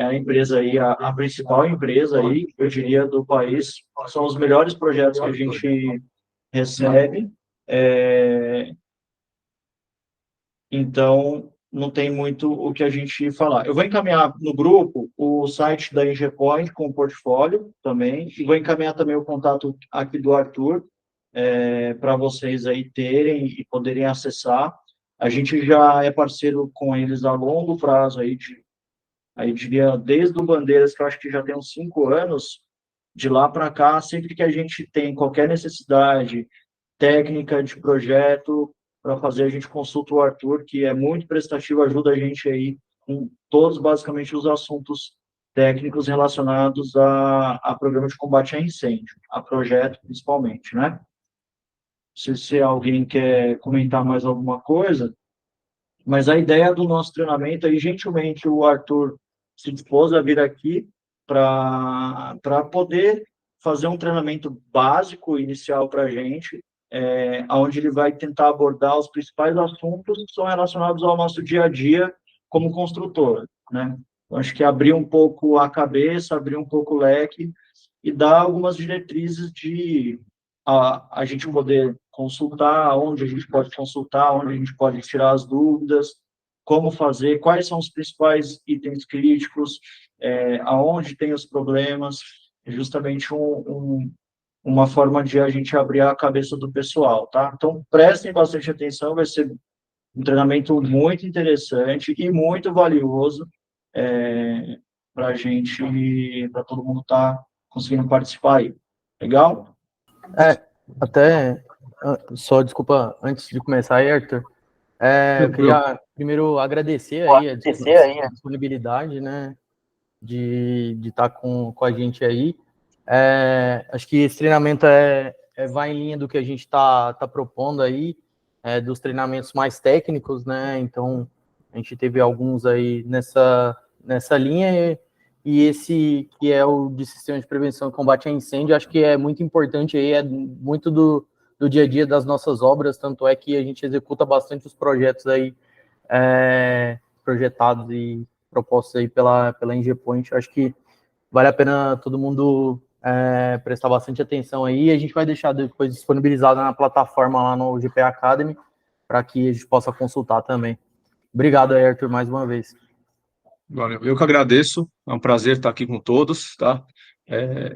a empresa aí, a principal empresa aí, eu diria, do país. São os melhores projetos que a gente recebe. É, então, não tem muito o que a gente falar. Eu vou encaminhar no grupo o site da EngPoint com o portfólio também, e vou encaminhar também o contato aqui do Arthur, para vocês aí terem e poderem acessar. A gente já é parceiro com eles a longo prazo, aí diria desde o Bandeiras, que eu acho que já tem uns 5 anos, de lá para cá, sempre que a gente tem qualquer necessidade técnica de projeto para fazer, a gente consulta o Arthur, que é muito prestativo, ajuda a gente aí com todos, basicamente, os assuntos técnicos relacionados a programa de combate a incêndio, a projeto principalmente, né? Se alguém quer comentar mais alguma coisa, mas a ideia do nosso treinamento, aí, gentilmente, o Arthur se dispôs a vir aqui para poder fazer um treinamento básico, inicial para a gente, onde ele vai tentar abordar os principais assuntos que são relacionados ao nosso dia a dia como construtora, né? Eu acho que abrir um pouco a cabeça, abrir um pouco o leque e dar algumas diretrizes de a gente poder consultar, onde a gente pode consultar, onde a gente pode tirar as dúvidas, como fazer, quais são os principais itens críticos, aonde tem os problemas, é justamente uma forma de a gente abrir a cabeça do pessoal, tá? Então, prestem bastante atenção, vai ser um treinamento muito interessante e muito valioso para a gente, para todo mundo estar conseguindo participar aí. Legal? Até, só desculpa, antes de começar aí, Arthur, eu queria primeiro agradecer aí a disponibilidade, né, de estar com a gente aí. Acho que esse treinamento vai em linha do que a gente tá propondo aí, dos treinamentos mais técnicos, né, então a gente teve alguns aí nessa linha, e esse que é o de sistema de prevenção e combate a incêndio, acho que é muito importante aí, é muito do dia a dia das nossas obras, tanto é que a gente executa bastante os projetos aí, projetados e propostos aí pela EngPoint. Acho que vale a pena todo mundo prestar bastante atenção aí, e a gente vai deixar depois disponibilizado na plataforma lá no GPA Academy, para que a gente possa consultar também. Obrigado aí, Arthur, mais uma vez. Valeu. Eu que agradeço, é um prazer estar aqui com todos, tá?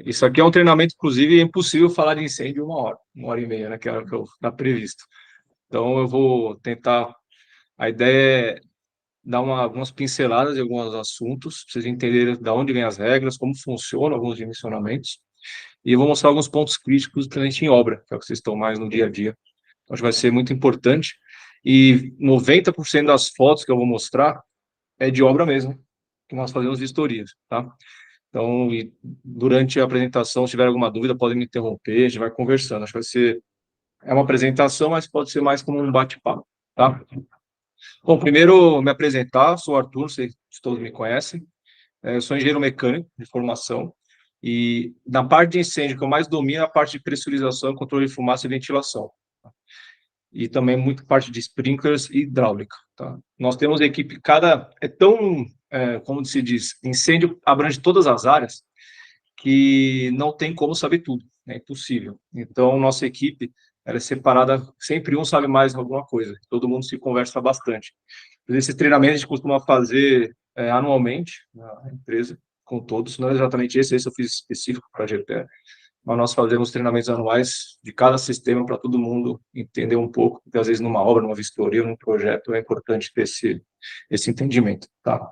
Isso aqui é um treinamento, inclusive, é impossível falar de incêndio 1 hora e meia, né, que era o que está previsto. Então, eu vou tentar, a ideia é dar algumas pinceladas de alguns assuntos, para vocês entenderem de onde vêm as regras, como funcionam alguns dimensionamentos, e eu vou mostrar alguns pontos críticos presentes em obra, que é o que vocês estão mais no dia a dia. Então, acho que vai ser muito importante, e 90% das fotos que eu vou mostrar é de obra mesmo, que nós fazemos vistorias, tá? Então, durante a apresentação, se tiver alguma dúvida, podem me interromper, a gente vai conversando. Acho que vai ser uma apresentação, mas pode ser mais como um bate-papo, tá? Bom, primeiro me apresentar, sou o Arthur, não sei se todos me conhecem. Eu sou engenheiro mecânico de formação e na parte de incêndio que eu mais domino é a parte de pressurização, controle de fumaça e ventilação. E também muito parte de sprinklers e hidráulica, tá? Nós temos equipe, como se diz, incêndio abrange todas as áreas, que não tem como saber tudo, é impossível. Então, nossa equipe, ela é separada, sempre um sabe mais alguma coisa, todo mundo se conversa bastante. Esse treinamento a gente costuma fazer anualmente na empresa, com todos, não é exatamente esse eu fiz específico para a GPE, mas nós fazemos treinamentos anuais de cada sistema para todo mundo entender um pouco, porque às vezes numa obra, numa vistoria, num projeto, é importante ter esse entendimento, tá?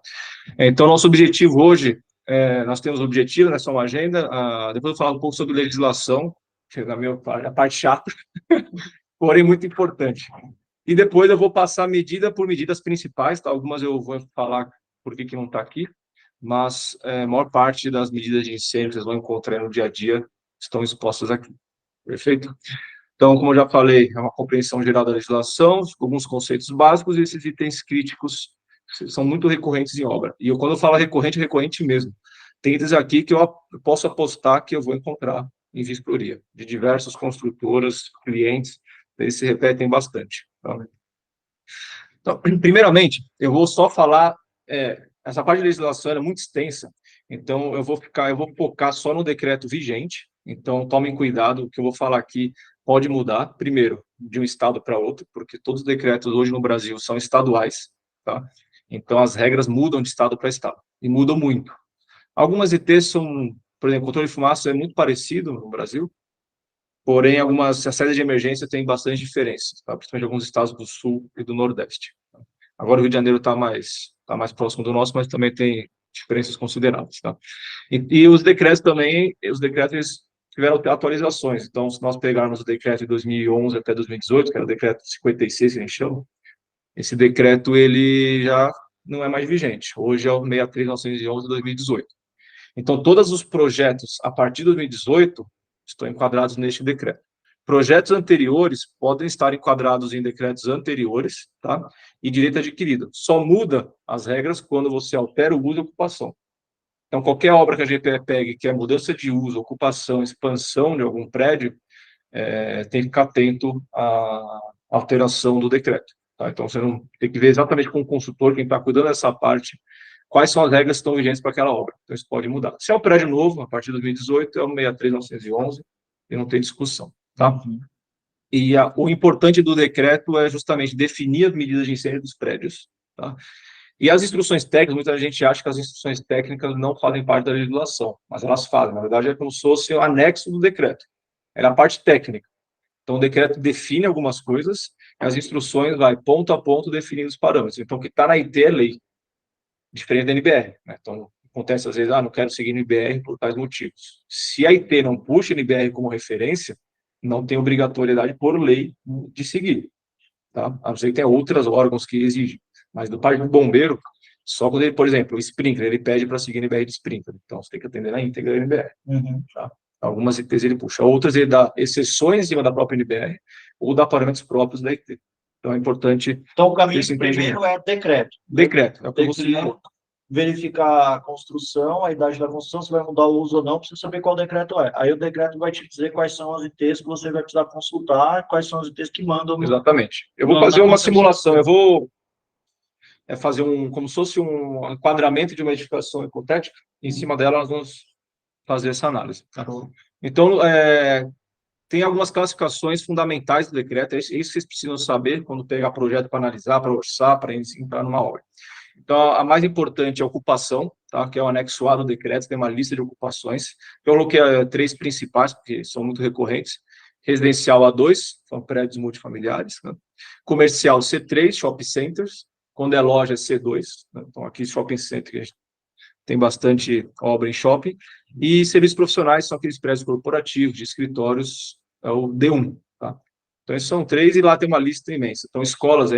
Então, nosso objetivo hoje, nós temos objetivo, né, só uma agenda, depois eu vou falar um pouco sobre legislação, que é a parte chata, porém muito importante. E depois eu vou passar medida por medidas principais, tá? Algumas eu vou falar por que não está aqui, mas a maior parte das medidas de incêndio que vocês vão encontrar no dia a dia estão expostas aqui. Perfeito? Então, como eu já falei, é uma compreensão geral da legislação, alguns conceitos básicos e esses itens críticos são muito recorrentes em obra. E quando eu falo recorrente, é recorrente mesmo. Tem itens aqui que eu posso apostar que eu vou encontrar em vistoria, de diversas construtoras, clientes, eles se repetem bastante. Tá? Então, primeiramente, eu vou só falar essa parte de legislação é muito extensa, então eu vou focar só no decreto vigente, então tomem cuidado, o que eu vou falar aqui pode mudar, primeiro, de um estado para outro, porque todos os decretos hoje no Brasil são estaduais, tá? Então as regras mudam de estado para estado, e mudam muito. Algumas ITs são, por exemplo, controle de fumaça é muito parecido no Brasil, porém, a saída de emergência tem bastante diferença, tá? Principalmente alguns estados do Sul e do Nordeste. Agora o Rio de Janeiro está mais próximo do nosso, mas também tem diferenças consideráveis, tá? E os decretos também, eles tiveram atualizações. Então, se nós pegarmos o decreto de 2011 até 2018, que era o decreto 56, que a gente chama, esse decreto, ele já não é mais vigente. Hoje é o 63.911 de 2018. Então, todos os projetos a partir de 2018 estão enquadrados neste decreto. Projetos anteriores podem estar enquadrados em decretos anteriores, tá? E direito adquirido. Só muda as regras quando você altera o uso e ocupação. Então, qualquer obra que a gente pegue, que é mudança de uso, ocupação, expansão de algum prédio, tem que ficar atento à alteração do decreto. Tá? Então, você não tem que ver exatamente com o consultor, quem está cuidando dessa parte, quais são as regras que estão vigentes para aquela obra. Então, isso pode mudar. Se é um prédio novo, a partir de 2018, é o 63.911, e não tem discussão. Tá? E o importante do decreto é justamente definir as medidas de incêndio dos prédios. Tá? E as instruções técnicas, muita gente acha que as instruções técnicas não fazem parte da legislação, mas elas fazem. Na verdade, é como se fosse o anexo do decreto. É a parte técnica. Então, o decreto define algumas coisas, e as instruções vai ponto a ponto definindo os parâmetros. Então, o que está na IT é lei, diferente da NBR. Né? Então, acontece às vezes, não quero seguir NBR por tais motivos. Se a IT não puxa NBR como referência, não tem obrigatoriedade por lei de seguir. Tá? A não ser que tenha outros órgãos que exigem. Mas do parte do bombeiro, só quando ele, por exemplo, o sprinkler, ele pede para seguir NBR de sprinkler. Então, você tem que atender na íntegra da NBR. Tá? Algumas ITs ele puxa, outras ele dá exceções em cima da própria NBR ou dá parâmetros próprios da IT. Então, é importante... Então, o caminho primeiro é decreto. Decreto. É o que você... verificar a construção, a idade da construção, se vai mudar o uso ou não, precisa saber qual decreto é. Aí o decreto vai te dizer quais são as ITs que você vai precisar consultar, quais são as ITs que mandam. Exatamente. Eu vou fazer uma simulação, eu vou fazer como se fosse um enquadramento de uma edificação hipotética, em cima dela nós vamos fazer essa análise. Tá? Então, tem algumas classificações fundamentais do decreto, é isso que vocês precisam saber quando pegar projeto para analisar, para orçar, para entrar numa obra. Então, a mais importante é a ocupação, tá? Que é o anexo A do decreto, tem uma lista de ocupações. Eu coloquei 3 principais, porque são muito recorrentes. Residencial A2, são prédios multifamiliares. Né? Comercial C3, shopping centers. Quando é loja, C2. Né? Então, aqui, shopping center, que a gente tem bastante obra em shopping. E serviços profissionais são aqueles prédios corporativos, de escritórios, é o D1. Tá? Então, esses são 3 e lá tem uma lista imensa. Então, escolas,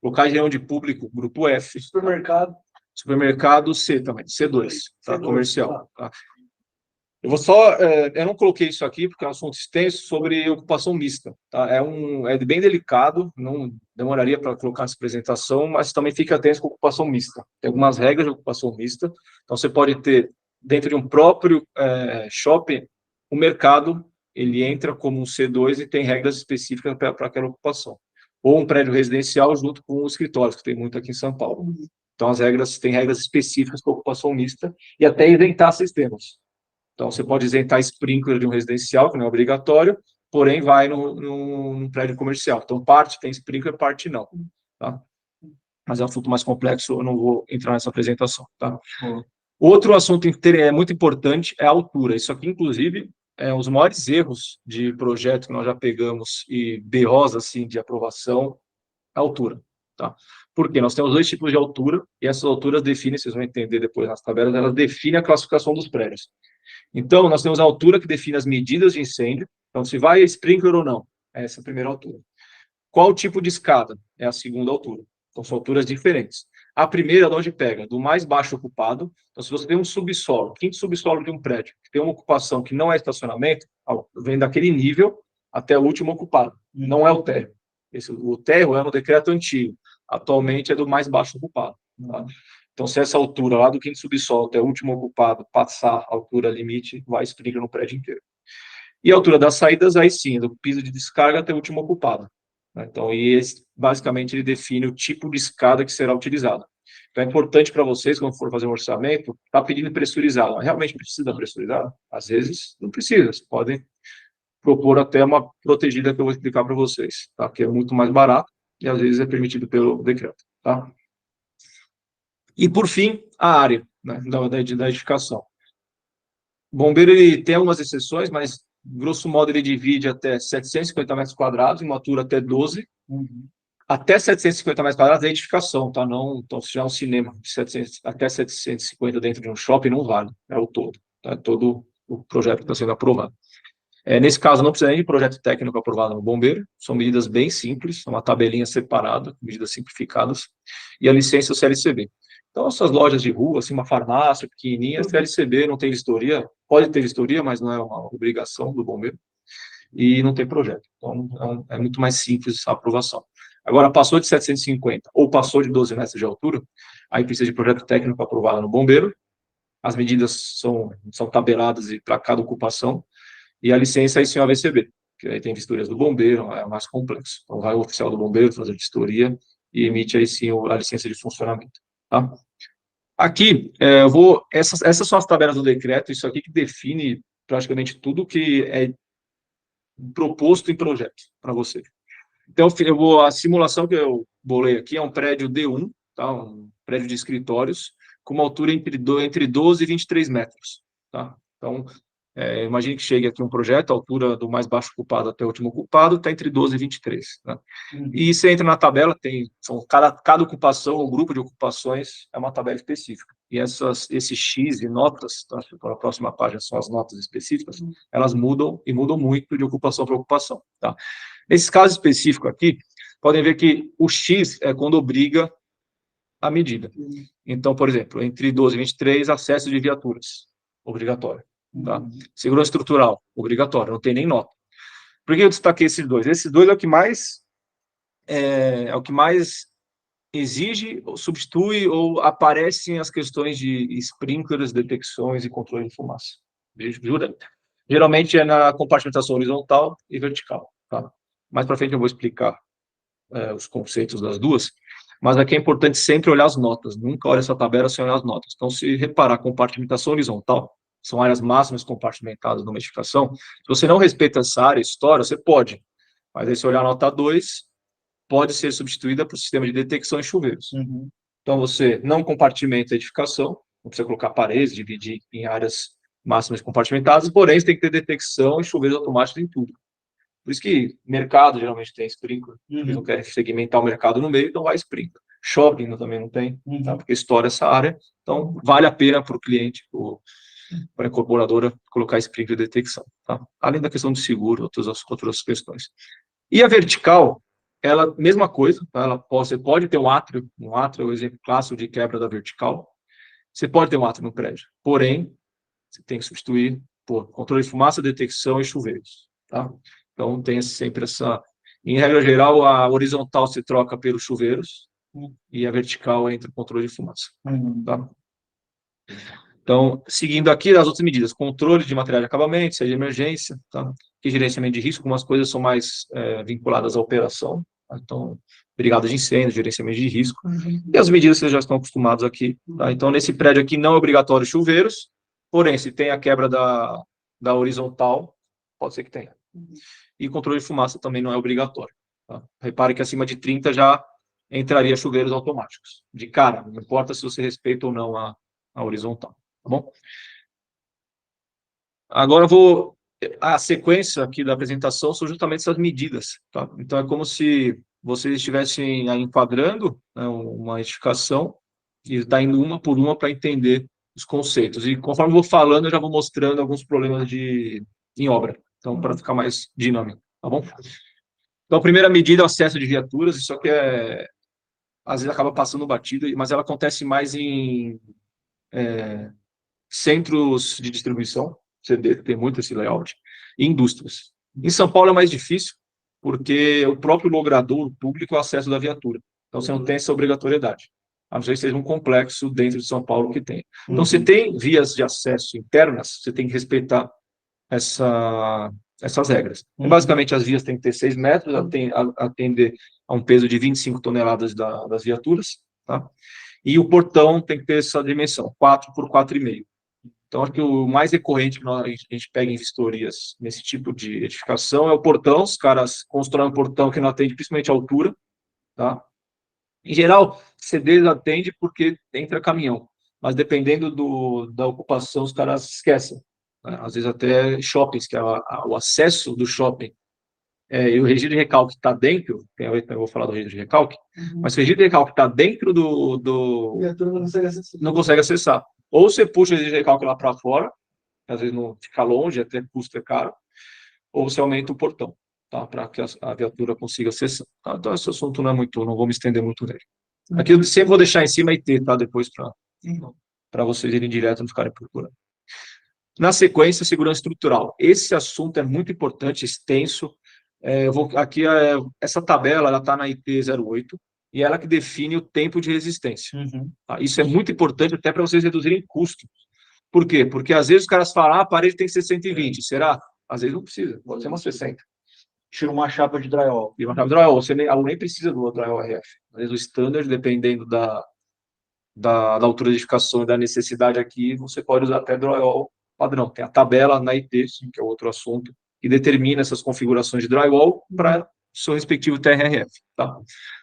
locais de reunião de público, grupo F. Supermercado C também, C2, tá? C2, comercial. Tá? Eu vou só, eu não coloquei isso aqui porque é um assunto extenso sobre ocupação mista. Tá? É bem delicado, não demoraria para colocar essa apresentação, mas também fica atento com ocupação mista. Tem algumas regras de ocupação mista. Então, você pode ter, dentro de um próprio shopping, o mercado, ele entra como um C2 e tem regras específicas para aquela ocupação. Ou um prédio residencial junto com o escritório, que tem muito aqui em São Paulo. Então, tem regras específicas para ocupação mista e até isentar sistemas. Então, você pode isentar sprinkler de um residencial, que não é obrigatório, porém vai num prédio comercial. Então, parte tem sprinkler, parte não. Tá? Mas é um assunto mais complexo, eu não vou entrar nessa apresentação. Tá? Outro assunto muito importante é a altura. Isso aqui, inclusive, os maiores erros de projeto que nós já pegamos e BOs, assim, de aprovação, a altura, tá? Porque nós temos 2 tipos de altura, e essas alturas definem, vocês vão entender depois nas tabelas, elas definem a classificação dos prédios. Então, nós temos a altura que define as medidas de incêndio, então, se vai sprinkler ou não, essa é a primeira altura. Qual tipo de escada? É a segunda altura. Então, são alturas diferentes. A primeira, de onde pega? Do mais baixo ocupado. Então, se você tem um subsolo, quinto subsolo de um prédio, que tem uma ocupação que não é estacionamento, vem daquele nível até o último ocupado. Não é o térreo. O térreo é no decreto antigo. Atualmente é do mais baixo ocupado. Tá? Então, se essa altura lá do quinto subsolo até o último ocupado passar a altura limite, vai sprinkler no prédio inteiro. E a altura das saídas, aí sim, do piso de descarga até o último ocupado. Então, basicamente, ele define o tipo de escada que será utilizada. Então, é importante para vocês, quando for fazer um orçamento, tá pedindo pressurizado. Realmente precisa pressurizado? Às vezes, não precisa. Vocês podem propor até uma protegida que eu vou explicar para vocês, tá? Que é muito mais barato e, às vezes, é permitido pelo decreto, tá? E, por fim, a área, né, da edificação. O bombeiro ele tem algumas exceções, mas, grosso modo, ele divide até 750 metros quadrados, em uma altura até 12. Até 750 metros quadrados é edificação, tá? Não, então, se tiver um cinema de 700, até 750 dentro de um shopping, não vale, é o todo. Tá? Todo o projeto que está sendo aprovado. Nesse caso, não precisa nem de projeto técnico aprovado no bombeiro, são medidas bem simples, uma tabelinha separada, medidas simplificadas, e a licença CLCB. Então, essas lojas de rua, assim, uma farmácia pequenininha, CLCB, não tem vistoria, pode ter vistoria, mas não é uma obrigação do bombeiro, e não tem projeto. Então, é muito mais simples a aprovação. Agora, passou de 750 ou passou de 12 metros de altura, aí precisa de projeto técnico aprovado no bombeiro, as medidas são tabeladas para cada ocupação, e a licença aí sim é o AVCB, que aí tem vistorias do bombeiro, é mais complexo. Então, vai o oficial do bombeiro fazer a vistoria e emite aí sim a licença de funcionamento. Tá? Aqui, essas são as tabelas do decreto, isso aqui que define praticamente tudo que é proposto em projeto para você. Então, a simulação que eu bolei aqui é um prédio D1, tá? Um prédio de escritórios, com uma altura entre 12 e 23 metros. Tá? Então, imagine que chegue aqui um projeto, a altura do mais baixo ocupado até o último ocupado está entre 12 e 23. Tá? E você entra na tabela, cada ocupação, ou grupo de ocupações, é uma tabela específica. E esses X e notas, tá? Para a próxima página são as notas específicas, elas mudam, e mudam muito de ocupação para ocupação. Tá? Nesse caso específico aqui, podem ver que o X é quando obriga a medida. Então, por exemplo, entre 12 e 23, acesso de viaturas, obrigatório. Tá? Segurança estrutural, obrigatório, não tem nem nota. Por que eu destaquei esses dois? Esses dois é o que mais exige, ou substitui ou aparecem as questões de sprinklers, detecções e controle de fumaça. Geralmente é na compartimentação horizontal e vertical. Tá? Mais para frente eu vou explicar os conceitos das duas, mas aqui é importante sempre olhar as notas, nunca olha essa tabela sem olhar as notas. Então, se reparar, compartimentação horizontal, são áreas máximas compartimentadas numa edificação, se você não respeita essa área, história, você pode, mas aí se olhar a nota 2, pode ser substituída por sistema de detecção em chuveiros. Então, você não compartimenta a edificação, não precisa colocar paredes, dividir em áreas máximas compartimentadas, porém, você tem que ter detecção e chuveiros automáticos em tudo. Por isso que mercado geralmente tem sprinkler, eles não querem segmentar o mercado no meio, então vai sprinkler. Shopping também não tem, tá? Porque estoura essa área, então vale a pena para o cliente, para a incorporadora, colocar sprinkler de detecção. Tá? Além da questão do seguro, outras questões. E a vertical, ela, mesma coisa, tá? Você pode ter um átrio é o exemplo clássico de quebra da vertical, você pode ter um átrio no prédio, porém, você tem que substituir por controle de fumaça, detecção e chuveiros. Tá? Então, tem sempre essa... Em regra geral, a horizontal se troca pelos chuveiros e a vertical entra o controle de fumaça. Tá? Então, seguindo aqui as outras medidas, controle de material de acabamento, saída de emergência, tá? E gerenciamento de risco, algumas coisas são mais vinculadas à operação, tá? Então, brigada de incêndio, gerenciamento de risco, e as medidas vocês já estão acostumados aqui. Tá? Então, nesse prédio aqui não é obrigatório chuveiros, porém, se tem a quebra da horizontal, pode ser que tenha. E controle de fumaça também não é obrigatório. Tá? Repare que acima de 30 já entraria chuveiros automáticos. De cara, não importa se você respeita ou não a horizontal. Tá bom? Agora a sequência aqui da apresentação são justamente essas medidas. Tá? Então, é como se vocês estivessem enquadrando, né, uma edificação e está indo uma por uma para entender os conceitos. E conforme eu vou falando, eu já vou mostrando alguns problemas em obra. Então, para ficar mais dinâmico. Tá bom? Então, a primeira medida é o acesso de viaturas. Isso aqui às vezes acaba passando batido, mas ela acontece mais em centros de distribuição, CD, tem muito esse layout, e indústrias. Em São Paulo é mais difícil, porque o próprio logrador público é o acesso da viatura. Então, você não tem essa obrigatoriedade. A não ser que seja um complexo dentro de São Paulo que tem. Então, você tem vias de acesso internas, você tem que respeitar essas regras. Basicamente, as vias têm que ter 6 metros, atender a um peso de 25 toneladas das viaturas, tá? E o portão tem que ter essa dimensão, 4 por 4,5. Então, acho que o mais recorrente que a gente pega em vistorias nesse tipo de edificação é o portão. Os caras constroem um portão que não atende principalmente a altura, tá? Em geral, CDs atende porque entra caminhão, mas dependendo da ocupação, os caras esquecem, né? Às vezes até shoppings, que é o acesso do shopping, e o registro de recalque está dentro, eu vou falar do registro de recalque, mas se o registro de recalque está dentro E a turma não consegue acessar. não consegue acessar. Ou você puxa o registro de recalque lá para fora, que às vezes não fica longe, até custo é caro, ou você aumenta o portão, tá? Para que a viatura consiga acessar. Tá? Então, esse assunto não é muito, não vou me estender muito nele. Aqui eu sempre vou deixar em cima IT, tá? Depois para vocês irem direto e não ficarem procurando. Na sequência, segurança estrutural. Esse assunto é muito importante, extenso. Essa tabela ela está na IT 08 e ela que define o tempo de resistência. Tá? Isso é muito importante até para vocês reduzirem custos. Por quê? Porque às vezes os caras falam, a parede tem que ser 120. Será? Às vezes não precisa, pode ser uma 60. Tira uma chapa de drywall. E uma chapa de drywall, você nem precisa do drywall RF. Às vezes o standard, dependendo da altura de edificação e da necessidade aqui, você pode usar até drywall padrão. Tem a tabela na IT, que é outro assunto, que determina essas configurações de drywall para o seu respectivo TRF. Tá?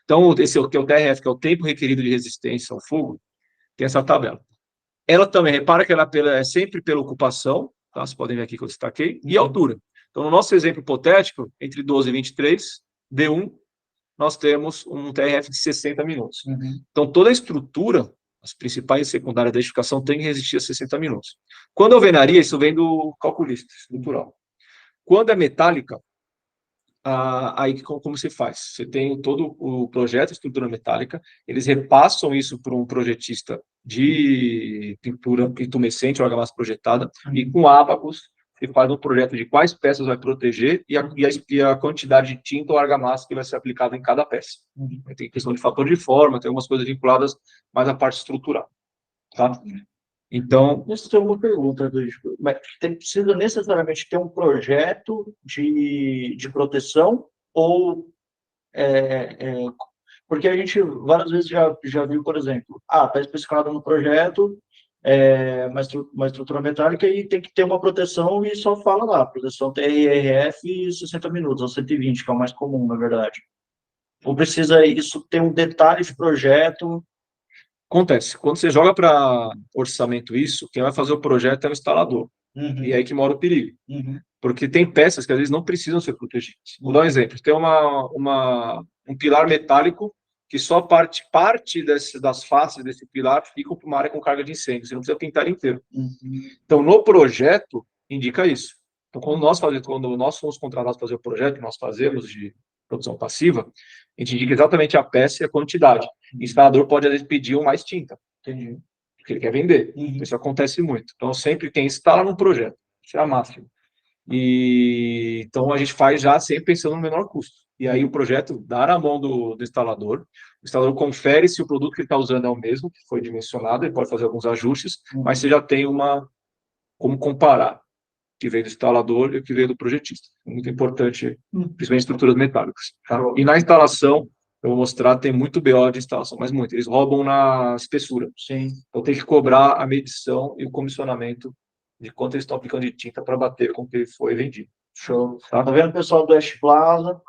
Então, esse que é o TRF, que é o tempo requerido de resistência ao fogo, tem essa tabela. Ela também, repara que ela é sempre pela ocupação, tá? Vocês podem ver aqui que eu destaquei, e altura. Então, no nosso exemplo hipotético, entre 12 e 23, D1, nós temos um TRF de 60 minutos. Então, toda a estrutura, as principais e secundárias da edificação, tem que resistir a 60 minutos. Quando é alvenaria, isso vem do calculista estrutural. Quando é metálica, aí como se faz? Você tem todo o projeto de estrutura metálica, eles repassam isso para um projetista de pintura intumescente ou argamassa projetada, e com ábacos você faz um projeto de quais peças vai proteger e a quantidade de tinta ou argamassa que vai ser aplicada em cada peça. Tem questão de fator de forma, tem algumas coisas vinculadas mais à parte estrutural. Tá? Então... Isso tem uma pergunta, mas precisa necessariamente ter um projeto de proteção ou... porque a gente várias vezes já viu, por exemplo, está especificado no projeto uma estrutura metálica e tem que ter uma proteção e só fala lá, proteção TRF 60 minutos, ou 120, que é o mais comum, na verdade. Ou precisa isso ter um detalhe de projeto? Acontece. Quando você joga para orçamento isso, quem vai fazer o projeto é o instalador. E é aí que mora o perigo. Porque tem peças que às vezes não precisam ser protegidas. Vou dar um exemplo. Tem um pilar metálico que só parte das faces desse pilar ficam para uma área com carga de incêndio. Você não precisa pintar ele inteiro. Então, no projeto, indica isso. Então, quando nós fomos contratados para fazer o projeto que nós fazemos de produção passiva, a gente indica exatamente a peça e a quantidade. O instalador pode, às vezes, pedir mais tinta. Entendi. Porque ele quer vender. Isso acontece muito. Então, sempre quem instala num projeto, isso é a máxima. Então, a gente faz já sempre pensando no menor custo. E aí, o projeto dá na mão do instalador. O instalador confere se o produto que ele está usando é o mesmo, que foi dimensionado, ele pode fazer alguns ajustes, mas você já tem como comparar o que veio do instalador e o que veio do projetista. É muito importante, principalmente em estruturas metálicas. Tá? E na instalação, eu vou mostrar, tem muito BO de instalação, mas muito. Eles roubam na espessura. Sim. Então, tem que cobrar a medição e o comissionamento de quanto eles estão aplicando de tinta para bater com o que foi vendido. Show. Tá vendo, pessoal do West Plaza?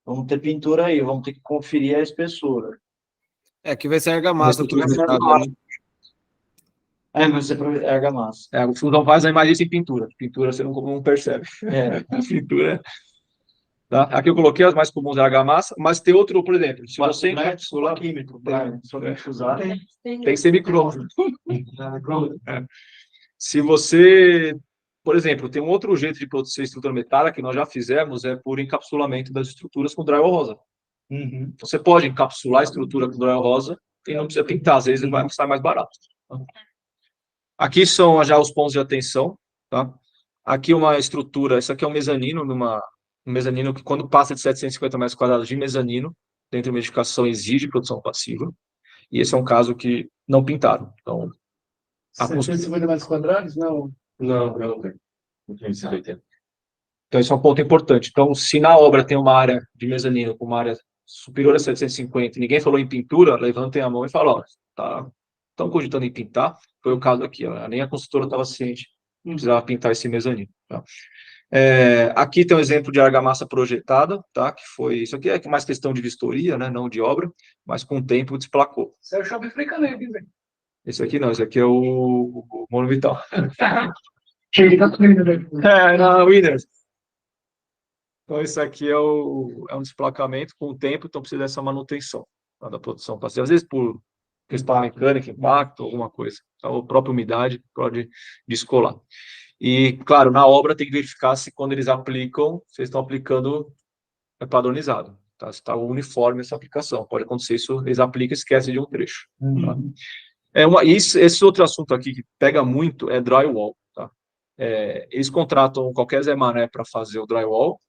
Vamos ter pintura aí, vamos ter que conferir a espessura. Que vai ser argamassa. Vai ser argamassa. O Fusão faz a imagem sem pintura. Pintura você não percebe. A pintura... Tá? Aqui eu coloquei as mais comuns da argamassa, mas tem outro, por exemplo, se você encapsular... Químico, usar. Tem semicrômico. Se você... Por exemplo, tem um outro jeito de produzir estrutura metálica que nós já fizemos, é por encapsulamento das estruturas com drywall rosa. Você pode encapsular a estrutura com drywall rosa e não precisa pintar, às vezes vai sair mais barato. Aqui são já os pontos de atenção. Tá? Aqui uma estrutura, isso aqui é um mezanino, um mezanino que quando passa de 750 metros quadrados de mezanino, dentro de uma edificação exige produção passiva. E esse é um caso que não pintaram. Então, 750 metros quadrados? Não. Não tem. Não tem 180. Então, esse é um ponto importante. Então, se na obra tem uma área de mezanino com uma área superior a 750, ninguém falou em pintura, levantem a mão e falem, ó, estão cogitando em pintar, foi o caso aqui, ó, nem a construtora estava ciente, precisava pintar esse mezanino. Tá? Aqui tem um exemplo de argamassa projetada, tá? Que foi, isso aqui é mais questão de vistoria, né? Não de obra, mas com o tempo desplacou. Isso é o shopping Frecaneio, velho. Esse aqui não, esse aqui é o Monumental. Não, Winners. Então, isso aqui é um desplacamento com o tempo, então precisa dessa manutenção, tá, da produção passiva. Às vezes por questão mecânica, impacto, alguma coisa. Então, a própria umidade pode descolar. E, claro, na obra tem que verificar se quando eles aplicam, vocês estão aplicando padronizado. Tá? Se está uniforme essa aplicação. Pode acontecer isso, eles aplicam e esquecem de um trecho. Tá? Esse outro assunto aqui que pega muito é drywall. Tá? Eles contratam qualquer Zé Mané para fazer o drywall,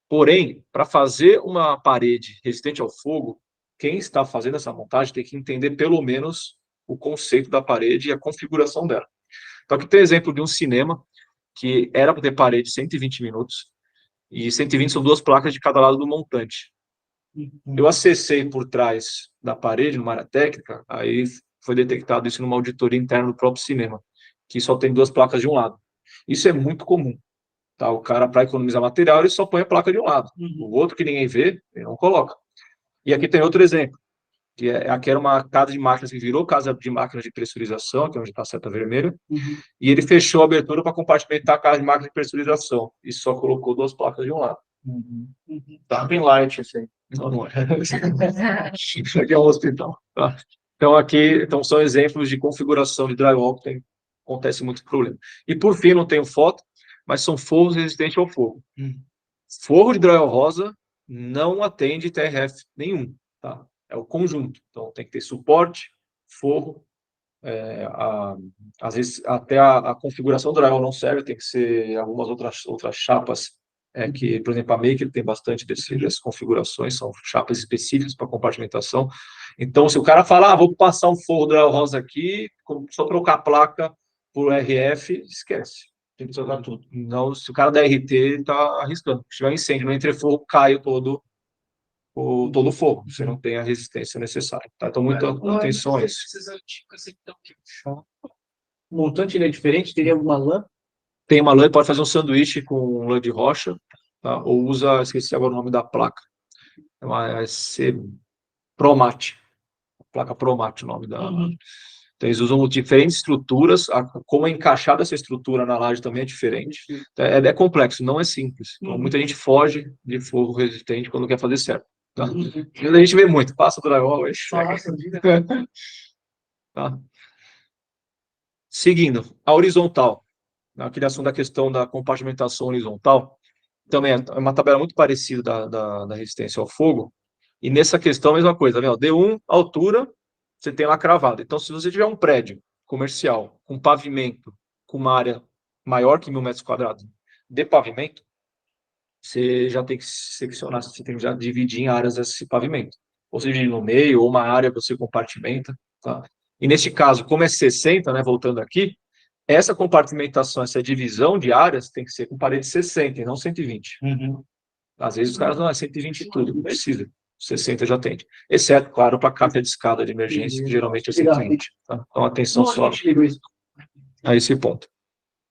porém, para fazer uma parede resistente ao fogo, quem está fazendo essa montagem tem que entender pelo menos o conceito da parede e a configuração dela. Então, aqui tem exemplo de um cinema que era para ter parede de 120 minutos, e 120 são 2 placas de cada lado do montante. Eu acessei por trás da parede, numa área técnica, aí foi detectado isso numa auditoria interna do próprio cinema, que só tem 2 placas de um lado. Isso é muito comum. Tá? O cara, para economizar material, ele só põe a placa de um lado. O outro que ninguém vê, ele não coloca. E aqui tem outro exemplo, que aqui era uma casa de máquinas que virou casa de máquinas de pressurização, que é onde está a seta vermelha, e ele fechou a abertura para compartimentar a casa de máquinas de pressurização, e só colocou 2 placas de um lado. Tá bem light esse aí. Não é. Isso aqui é um hospital. Tá? Então, são exemplos de configuração de drywall que acontece muito problema. E, por fim, não tenho foto, mas são forros resistentes ao fogo. Forro de drywall rosa não atende TRF nenhum. Tá? É o conjunto. Então, tem que ter suporte, forro. Às vezes, até a configuração do drywall não serve, tem que ser algumas outras chapas. Que, por exemplo, a Maker tem bastante dessas configurações, são chapas específicas para compartimentação. Então, se o cara falar, vou passar um forro drywall rosa aqui, só trocar a placa por RF, esquece. Tem que trocar tudo. Não, se o cara da RT, está arriscando. Se tiver um incêndio no entreforro, cai todo o forro. Você não tem a resistência necessária. Tá? Então, muita atenção a isso. O montante ele é diferente? Teria alguma lã? Tem uma lã, pode fazer um sanduíche com lã de rocha, tá? Ou usa, esqueci agora o nome da placa. Vai ser Promate. Placa Promate, o nome da. Então, eles usam diferentes estruturas, como é encaixada essa estrutura na laje também é diferente. É complexo, não é simples. Então, muita gente foge de forro resistente quando quer fazer certo. Tá? A gente vê muito, passa drywall, tá? Seguindo, a horizontal. Na criação da questão da compartimentação horizontal, também é uma tabela muito parecida da resistência ao fogo, e nessa questão a mesma coisa, né? D1, altura, você tem lá cravado. Então, se você tiver um prédio comercial com pavimento, com uma área maior que 1.000 metros quadrados de pavimento, você já tem que seccionar, você tem que já dividir em áreas esse pavimento. Ou seja, no meio, ou uma área você compartimenta. Tá? E neste caso, como é 60, né, voltando aqui, essa compartimentação, essa divisão de áreas tem que ser com parede 60 e não 120. Às vezes os caras não, é 120 e tudo, não precisa. 60 já atende. Exceto, claro, para caixa de escada de emergência, que geralmente é 120. Tá? Então, atenção só a esse ponto.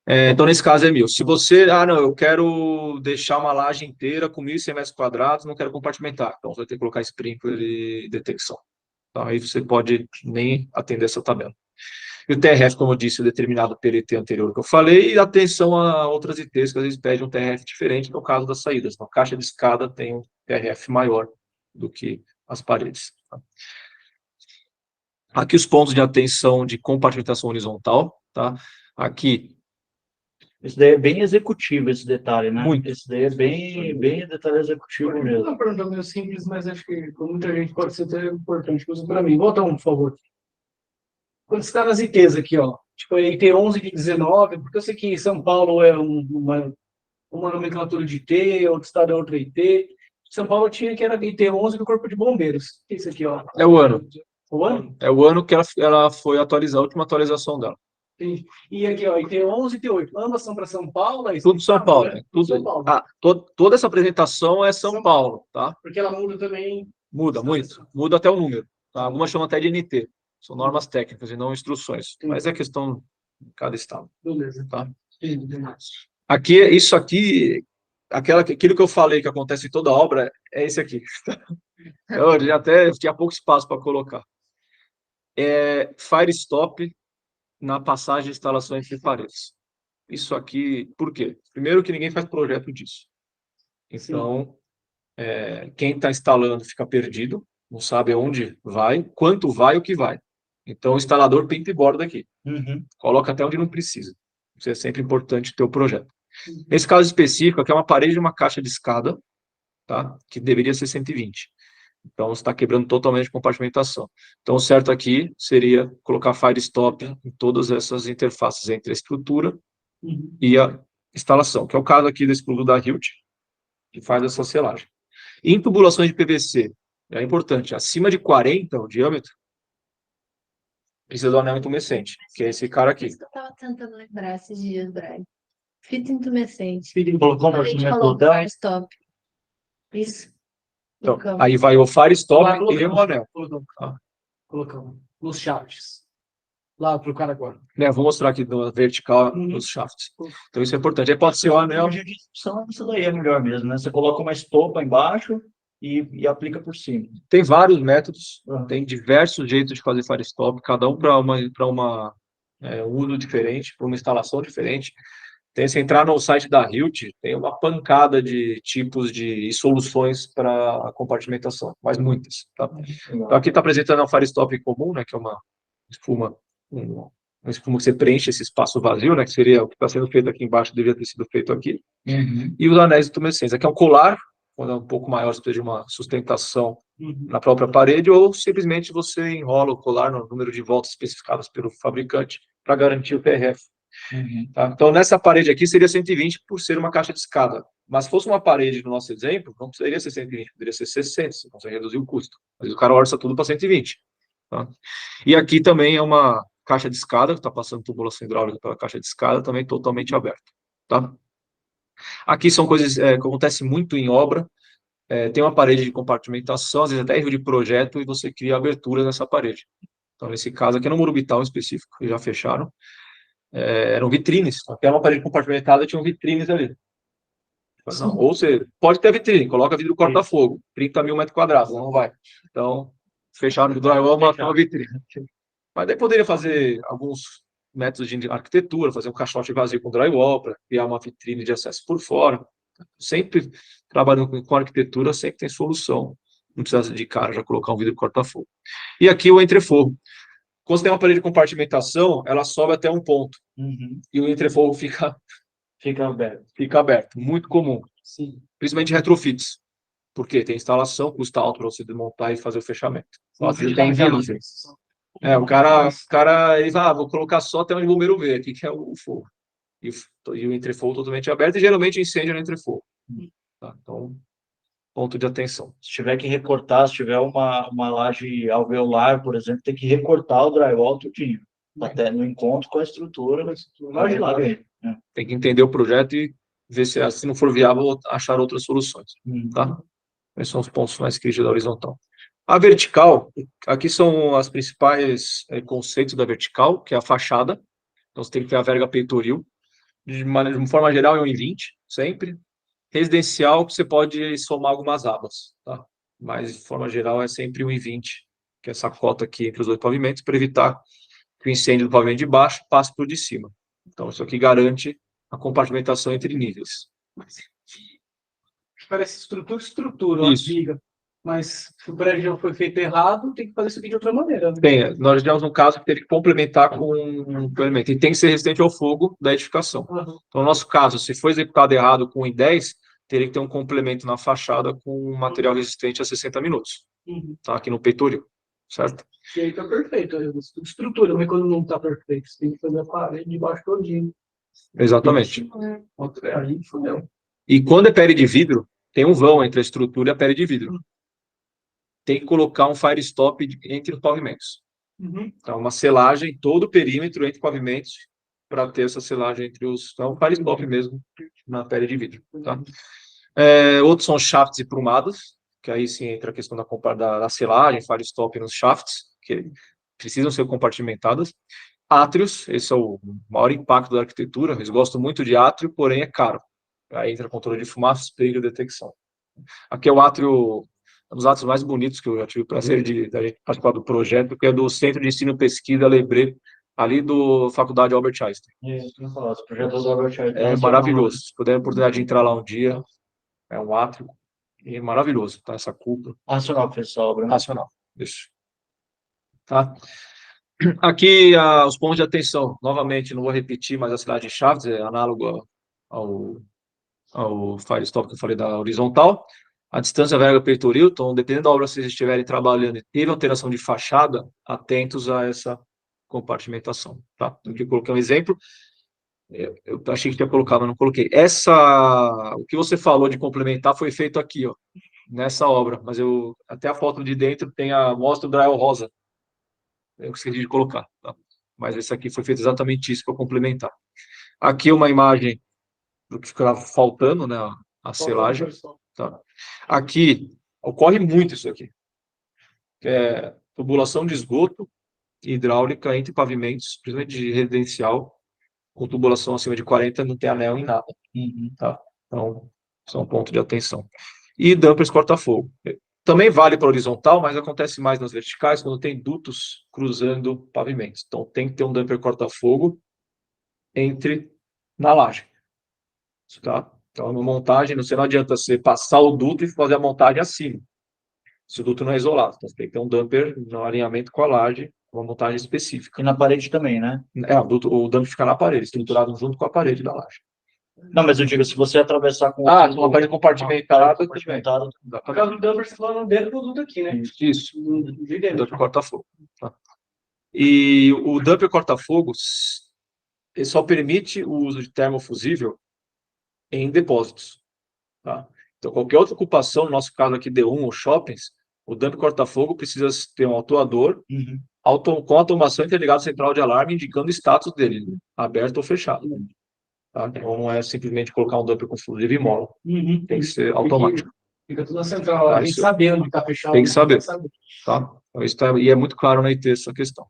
Então, nesse caso é 1.000. Se você, não, eu quero deixar uma laje inteira com 1.100 metros quadrados, não quero compartimentar. Então, você vai ter que colocar sprinkler e detecção. Então, aí você pode nem atender essa tabela. E o TRF, como eu disse, é determinado pelo IT anterior que eu falei, e atenção a outras ITs que às vezes pedem um TRF diferente no caso das saídas. A caixa de escada tem um TRF maior do que as paredes. Tá? Aqui os pontos de atenção de compartimentação horizontal. Tá? Aqui. Esse daí é bem executivo, esse detalhe, né? Muito. Esse daí é bem detalhe executivo mesmo. É uma pergunta meio simples, mas acho que com muita gente pode ser até importante. Para mim, volta por favor. Quando você está nas ITs aqui, ó, tipo, IT 11 de 19, porque eu sei que São Paulo é uma nomenclatura de IT, outro estado é outra IT. São Paulo tinha que era IT 11 do Corpo de Bombeiros. O que é isso aqui, ó? É o ano. O ano? É o ano que ela foi atualizada, a última atualização dela. Entendi. E aqui, ó, IT 11 e IT 8. Ambas são para São Paulo? É isso? Tudo São Paulo. Né? Tudo. São Paulo. Toda essa apresentação é São Paulo, tá? Porque ela muda também. Muda muito, muda até o número. Tá? Algumas chamam até de NT, são normas técnicas e não instruções, mas é questão de cada estado. Beleza. Tá? Aqui, isso aqui, aquilo que eu falei que acontece em toda obra, é esse aqui. Eu já até tinha pouco espaço para colocar. Fire stop na passagem de instalação entre paredes. Isso aqui, por quê? Primeiro que ninguém faz projeto disso. Então, quem está instalando fica perdido, não sabe aonde vai, quanto vai, o que vai. Então, o instalador pinta e borda aqui. Coloca até onde não precisa. Isso é sempre importante ter o projeto. Nesse caso específico, aqui é uma parede de uma caixa de escada, tá? Que deveria ser 120. Então, você está quebrando totalmente a compartimentação. Então, o certo aqui seria colocar fire stop em todas essas interfaces entre a estrutura e a instalação, que é o caso aqui desse produto da Hilt, que faz essa selagem. Em tubulações de PVC, é importante, acima de 40 o diâmetro, precisa do anel intumescente, que é esse cara aqui. Isso que eu estava tentando lembrar esses dias, Brian. Fita intumescente. Colocou A gente falou do fire stop. Isso. Então, aí vai o fire stop e o anel. Colocamos nos shafts. Lá para o cara agora. Vou mostrar aqui na vertical nos shafts. Então, isso é importante. Aí pode ser o anel. Isso daí é melhor mesmo, né? Você coloca uma estopa embaixo e aplica por cima. Tem vários métodos, tem diversos jeitos de fazer fire stop, cada um para um uso diferente, para uma instalação diferente. Se entrar no site da Hilt, tem uma pancada de tipos de soluções para compartimentação, mas muitas. Tá? Então, aqui está apresentando a fire stop comum, né, que é uma espuma, uma espuma que você preenche esse espaço vazio, né, que seria o que está sendo feito aqui embaixo, deveria ter sido feito aqui. E os anéis intumescentes. Aqui é um colar, quando é um pouco maior, você precisa de uma sustentação na própria parede, ou simplesmente você enrola o colar no número de voltas especificadas pelo fabricante para garantir o TRF. Tá? Então, nessa parede aqui seria 120 por ser uma caixa de escada. Mas se fosse uma parede, no nosso exemplo, não precisaria ser 120, poderia ser 60, você consegue reduzir o custo. Mas o cara orça tudo para 120. Tá? E aqui também é uma caixa de escada, que está passando tubulação hidráulica pela caixa de escada, também totalmente aberta. Tá? Aqui são coisas que acontecem muito em obra. Tem uma parede de compartimentação, às vezes até erro de projeto, e você cria abertura nessa parede. Então, nesse caso aqui, no Murubital específico, que já fecharam, eram vitrines. Até uma parede compartimentada tinha vitrines ali. Não, ou você pode ter vitrine, coloca vidro corta-fogo, 30 mil metros quadrados, não vai. Então, fecharam o drywall, matou a vitrine. Mas daí poderia fazer alguns métodos de arquitetura, fazer um caixote vazio com drywall, para criar uma vitrine de acesso por fora. Sempre trabalhando com arquitetura, sempre tem solução. Não precisa de cara já colocar um vidro corta-fogo. E aqui o entrefogo. Quando você tem uma parede de compartimentação, ela sobe até um ponto. E o entrefogo fica aberto. Muito comum. Sim. Principalmente retrofits. Porque tem instalação, custa alto para você desmontar e fazer o fechamento. Tem vírus. O cara ele fala, vou colocar só até onde o bombeiro vê, aqui que é o fogo. E o entrefogo totalmente aberto, e geralmente incêndio no entrefogo. Tá? Então, ponto de atenção. Se tiver que recortar, se tiver uma laje alveolar, por exemplo, tem que recortar o drywall tudinho. Até no encontro com a estrutura. Tem que entender o projeto e ver se não for viável, achar outras soluções. Tá? Esses são os pontos mais críticos da horizontal. A vertical, aqui são as principais conceitos da vertical, que é a fachada. Então, você tem que ter a verga peitoril. De forma geral, é 1,20, sempre. Residencial, você pode somar algumas abas, tá? Mas, de forma geral, é sempre 1,20, que é essa cota aqui entre os dois pavimentos, para evitar que o incêndio do pavimento de baixo passe por de cima. Então, isso aqui garante a compartimentação entre níveis. Parece estrutura, Isso. Diga. Mas se o prédio já foi feito errado, tem que fazer isso aqui de outra maneira. Né? Tem. Nós tivemos um caso que teve que complementar com um elemento. E tem que ser resistente ao fogo da edificação. Então, no nosso caso, se foi executado errado com 10, teria que ter um complemento na fachada com um material resistente a 60 minutos. Tá? Aqui no peitoril. Certo? E aí tá perfeito. Estrutura, mas quando não tá perfeito, você tem que fazer a parede de baixo todinho. Exatamente. Aí, fodeu. E quando é pele de vidro, tem um vão entre a estrutura e a pele de vidro. Tem que colocar um fire stop entre os pavimentos. Então, uma selagem, todo o perímetro entre pavimentos, para ter essa selagem entre os... Então, um fire stop mesmo na pele de vidro. Tá? Outros são shafts e prumadas, que aí sim entra a questão da selagem, firestop nos shafts, que precisam ser compartimentadas. Átrios, esse é o maior impacto da arquitetura, eles gostam muito de átrio, porém é caro. Aí entra controle de fumaça, espelho e detecção. Aqui é o átrio, um dos átrios mais bonitos que eu já tive o prazer de participar do projeto, que é do Centro de Ensino e Pesquisa Lebré, ali do Faculdade Albert Einstein. Isso, não falar, os projetos do Albert Einstein. É maravilhoso. Se puder a oportunidade de entrar lá um dia, é um átrio e é maravilhoso, tá? Essa cúpula. Nacional, que fez essa obra. Né? Nacional. Isso. Tá? Aqui, os pontos de atenção. Novamente, não vou repetir, mas a cidade de Chaves é análogo ao Firestop que eu falei da horizontal. A distância verga peitoril, então, dependendo da obra que vocês estiverem trabalhando e teve alteração de fachada, atentos a essa compartimentação. Tá? Aqui eu coloquei um exemplo. Eu achei que tinha colocado, mas não coloquei. O que você falou de complementar foi feito aqui, ó, nessa obra, mas até a foto de dentro mostra o drywall rosa. Eu esqueci de colocar, tá? Mas esse aqui foi feito exatamente isso para complementar. Aqui uma imagem do que ficava faltando, né, a selagem. Tá? Aqui ocorre muito isso aqui, que é tubulação de esgoto hidráulica entre pavimentos, principalmente de residencial, com tubulação acima de 40, não tem anel em nada. Tá? Então, isso é um ponto de atenção. E dampers corta-fogo. Também vale para horizontal, mas acontece mais nas verticais, quando tem dutos cruzando pavimentos. Então, tem que ter um damper corta-fogo na laje. Tá? Então, na montagem, não adianta você passar o duto e fazer a montagem acima. Se o duto não é isolado. Então, você tem que ter um damper no alinhamento com a laje, uma montagem específica. E na parede também, né? O damper fica na parede, estruturado junto com a parede da laje. Não, mas eu digo, se você atravessar com uma parede compartimentada, compartimentada, Por causa do dumper, você falando dentro do duto aqui, né? Isso. De dentro. Dumper corta-fogo. Tá? E o dumper corta-fogo ele só permite o uso de termofusível em depósitos. Tá? Então, qualquer outra ocupação, no nosso caso aqui, D1 ou shoppings, o dumper corta-fogo precisa ter um autuador com automação interligada central de alarme, indicando o status dele, aberto ou fechado. Tá? Então, não é simplesmente colocar um dumper com fusível e mola. Tem que ser automático. Fica tudo na central, a gente sabe onde está fechado. Tem que saber. Tá? Então, e é muito claro na IT essa questão.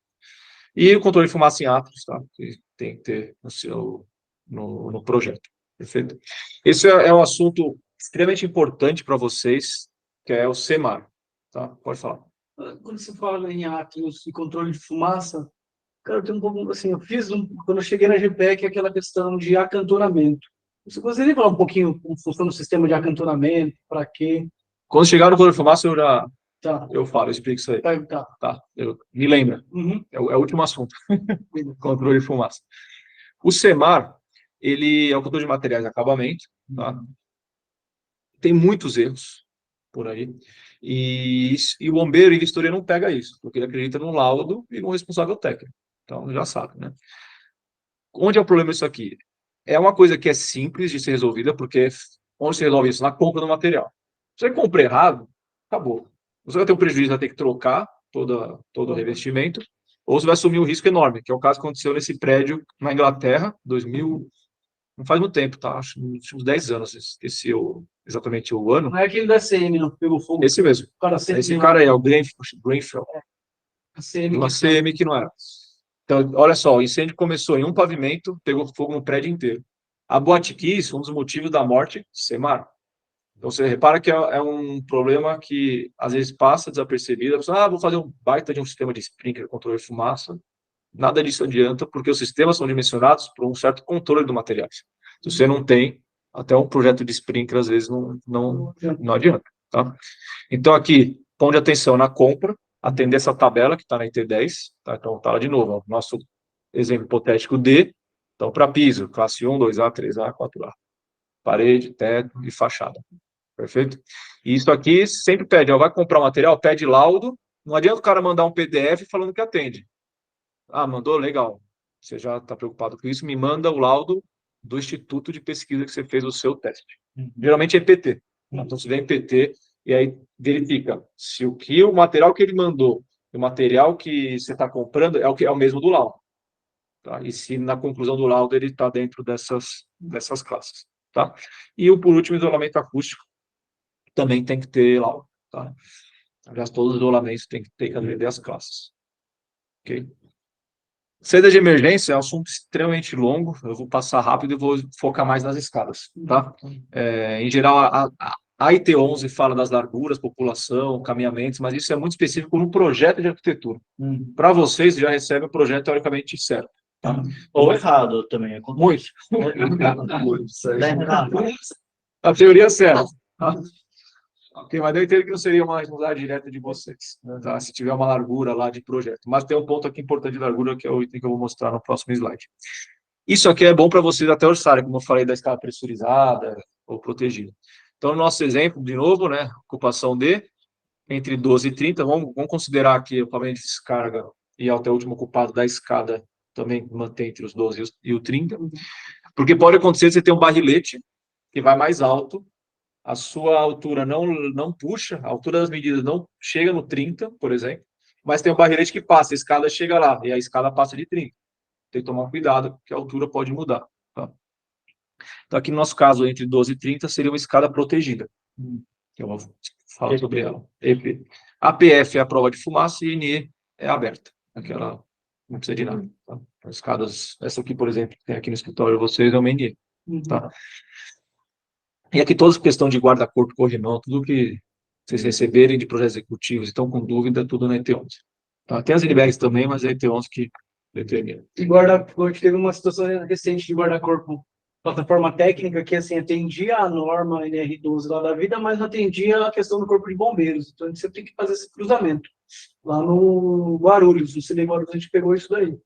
E o controle de fumaça em átomos, tá? Que tem que ter no projeto. Perfeito? Esse é um assunto extremamente importante para vocês, que é o CEMAR. Tá? Pode falar. Quando você fala em átomos e controle de fumaça, cara, eu tenho um pouco assim, quando eu cheguei na GPEC, aquela questão de acantonamento. Você gostaria de falar um pouquinho como funciona o sistema de acantonamento, para quê? Quando chegar no controle de fumaça, eu Tá. eu explico isso aí. Tá. Tá? Me lembra. É o último assunto. Controle de fumaça. O CEMAR, ele é o controle de materiais de acabamento. Tá? Tem muitos erros por aí. E o bombeiro e vistoria não pega isso, porque ele acredita no laudo e no responsável técnico. Então, já sabe, né? Onde é o problema isso aqui? É uma coisa que é simples de ser resolvida, porque onde você resolve isso? Na compra do material. Se você compra errado, acabou. Você vai ter um prejuízo, vai ter que trocar todo o revestimento, ou você vai assumir um risco enorme, que é o caso que aconteceu nesse prédio na Inglaterra, 2000, não faz muito tempo, tá? Acho uns 10 anos, esqueci exatamente o ano. Não é aquele da CM, não, pegou fogo. Esse mesmo. Esse cara aí, é o Grenfell. A CM. Uma CM que não era. Então, olha só, o incêndio começou em um pavimento, pegou fogo no prédio inteiro. A Boate um dos motivos da morte, CEMAR. Então, você repara que é um problema que, às vezes, passa desapercebido. A pessoa, vou fazer um baita de um sistema de sprinkler, controle de fumaça. Nada disso adianta, porque os sistemas são dimensionados para um certo controle do material. Se você não tem, até um projeto de sprinkler, às vezes, não adianta. Tá? Então, aqui, ponto de atenção na compra, atender essa tabela que está na IT10. Tá? Então, está lá de novo. Ó, nosso exemplo hipotético D. Então, para piso, classe 1, 2A, 3A, 4A. Parede, teto e fachada. Perfeito? E isso aqui sempre pede, vai comprar um material, pede laudo, não adianta o cara mandar um PDF falando que atende. Mandou? Legal. Você já está preocupado com isso, me manda o laudo do instituto de pesquisa que você fez o seu teste. Geralmente é PT. Então, você vem em PT e aí verifica se o material que ele mandou, o material que você está comprando é o mesmo do laudo. Tá? E se na conclusão do laudo ele está dentro dessas classes. Tá? E por último, isolamento acústico. Também tem que ter laudo. tá? Aliás, todos os isolamentos têm que atender as classes. Ok? Saída de emergência é um assunto extremamente longo, eu vou passar rápido e vou focar mais nas escadas, tá? Em geral, a IT11 fala das larguras, população, caminhamentos, mas isso é muito específico no projeto de arquitetura. Para vocês, já recebe o projeto teoricamente certo. Tá? Ou errado também. Muito. Tá errado. A teoria é certa. Tá? Ok, mas eu entendo que não seria uma responsabilidade direta de vocês, né, tá? Se tiver uma largura lá de projeto. Mas tem um ponto aqui importante de largura, que é o item que eu vou mostrar no próximo slide. Isso aqui é bom para vocês até orçarem, como eu falei, da escala pressurizada ou protegida. Então, no nosso exemplo, de novo, né, ocupação D, entre 12 e 30, vamos considerar que o pagamento de descarga e até o último ocupado da escada também mantém entre os 12 e o 30, porque pode acontecer você ter um barrilete que vai mais alto, a sua altura não puxa, a altura das medidas não chega no 30, por exemplo, mas tem um barrilete que passa, a escada chega lá, e a escada passa de 30. Tem que tomar cuidado, porque a altura pode mudar. Tá? Então, aqui no nosso caso, entre 12 e 30, seria uma escada protegida. Que eu vou falar sobre ela. EP. APF é a prova de fumaça e NE é aberta. Aquela não precisa de nada. Tá? As escadas, essa aqui, por exemplo, que tem aqui no escritório de vocês, é uma NE. Tá? E aqui toda questão de guarda-corpo, corrimão, tudo que vocês receberem de projetos executivos, estão com dúvida, tudo na ET11. Tá? Tem as NBRs também, mas é a ET11 que determina. E a gente teve uma situação recente de guarda-corpo, plataforma técnica, que assim, atendia a norma NR12 lá da vida, mas não atendia a questão do corpo de bombeiros. Então, você tem que fazer esse cruzamento. Lá no Guarulhos, no Cine Guarulhos, a gente pegou isso daí.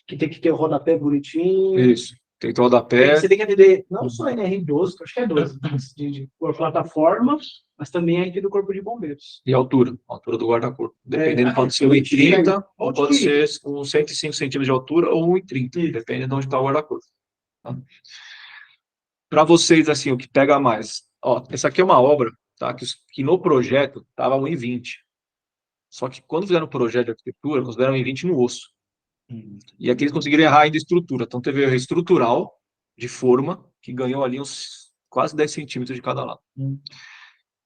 Que tem que ter o rodapé bonitinho. Isso. Tem que ter o rodapé. Você tem que atender não só a NR12, que eu acho que é 12, de plataforma, mas também a do corpo de bombeiros. E a altura do guarda-corpo. Dependendo, pode ser 1,30 ou pode ser uns 105 centímetros de altura ou 1,30, depende de onde está o guarda-corpo. Tá? Para vocês, assim, o que pega mais? Ó, essa aqui é uma obra, tá, que no projeto estava 1,20. Só que quando fizeram o projeto de arquitetura, consideram 1,20 no osso. E aqui eles conseguiram errar ainda a estrutura. Então, teve a estrutural de forma, que ganhou ali uns quase 10 centímetros de cada lado.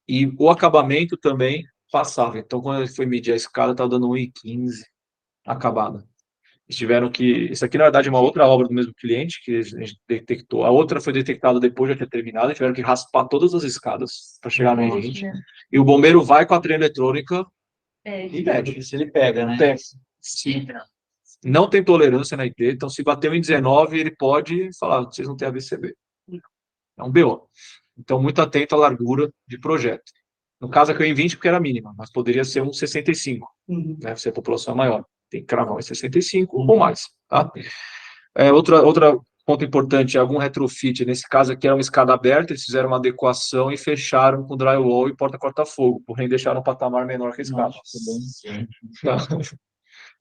E o acabamento também passava. Então, quando ele foi medir a escada, estava dando 1,15 acabada. Eles tiveram que... Isso aqui, na verdade, é uma outra obra do mesmo cliente, que a gente detectou. A outra foi detectada depois de já ter terminado. Tiveram que raspar todas as escadas para chegar no 1,20. E o bombeiro vai com a trem eletrônica e mede. Se ele pega, né? Sim. Não tem tolerância na IP, então se bater em 19, ele pode falar, vocês não têm ABCB. É um BO. Então, muito atento à largura de projeto. No caso aqui, em 20, porque era mínima, mas poderia ser um 65, né, se a população é maior. Tem que cravar em 65 ou mais. Tá? Outra ponto importante é algum retrofit. Nesse caso aqui, era uma escada aberta, eles fizeram uma adequação e fecharam com drywall e porta corta-fogo, porém deixaram um patamar menor que a escada.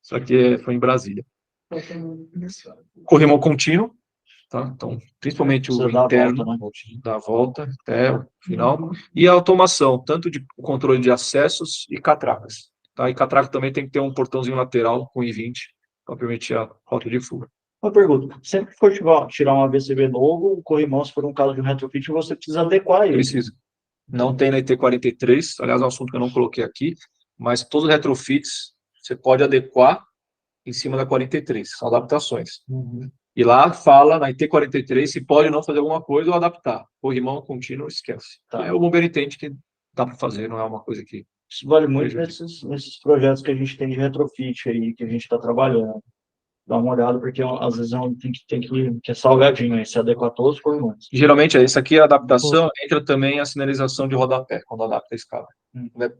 Isso aqui foi em Brasília. Corrimão contínuo, tá? Então, principalmente o interno, dá a volta até o final. E a automação, tanto de controle de acessos e catracas. Tá? E catraca também tem que ter um portãozinho lateral com I20 para permitir a rota de fuga. Uma pergunta, sempre que for tirar um ABCB novo, o corrimão, se for um caso de um retrofit, você precisa adequar ele. Precisa. Não tem na IT43, aliás, é um assunto que eu não coloquei aqui, mas todos os retrofits você pode adequar em cima da 43, são adaptações. E lá fala, na IT43, se pode não fazer alguma coisa ou adaptar. Corrimão contínuo, esquece. Tá. Aí o bombeiro entende que dá para fazer, não é uma coisa que... Isso vale muito nesses projetos que a gente tem de retrofit aí, que a gente está trabalhando. Dá uma olhada, porque às vezes tem que é salgadinho aí, se adequar a todos os corrimões. Geralmente, isso aqui é a adaptação, entra também a sinalização de rodapé, quando adapta a escada.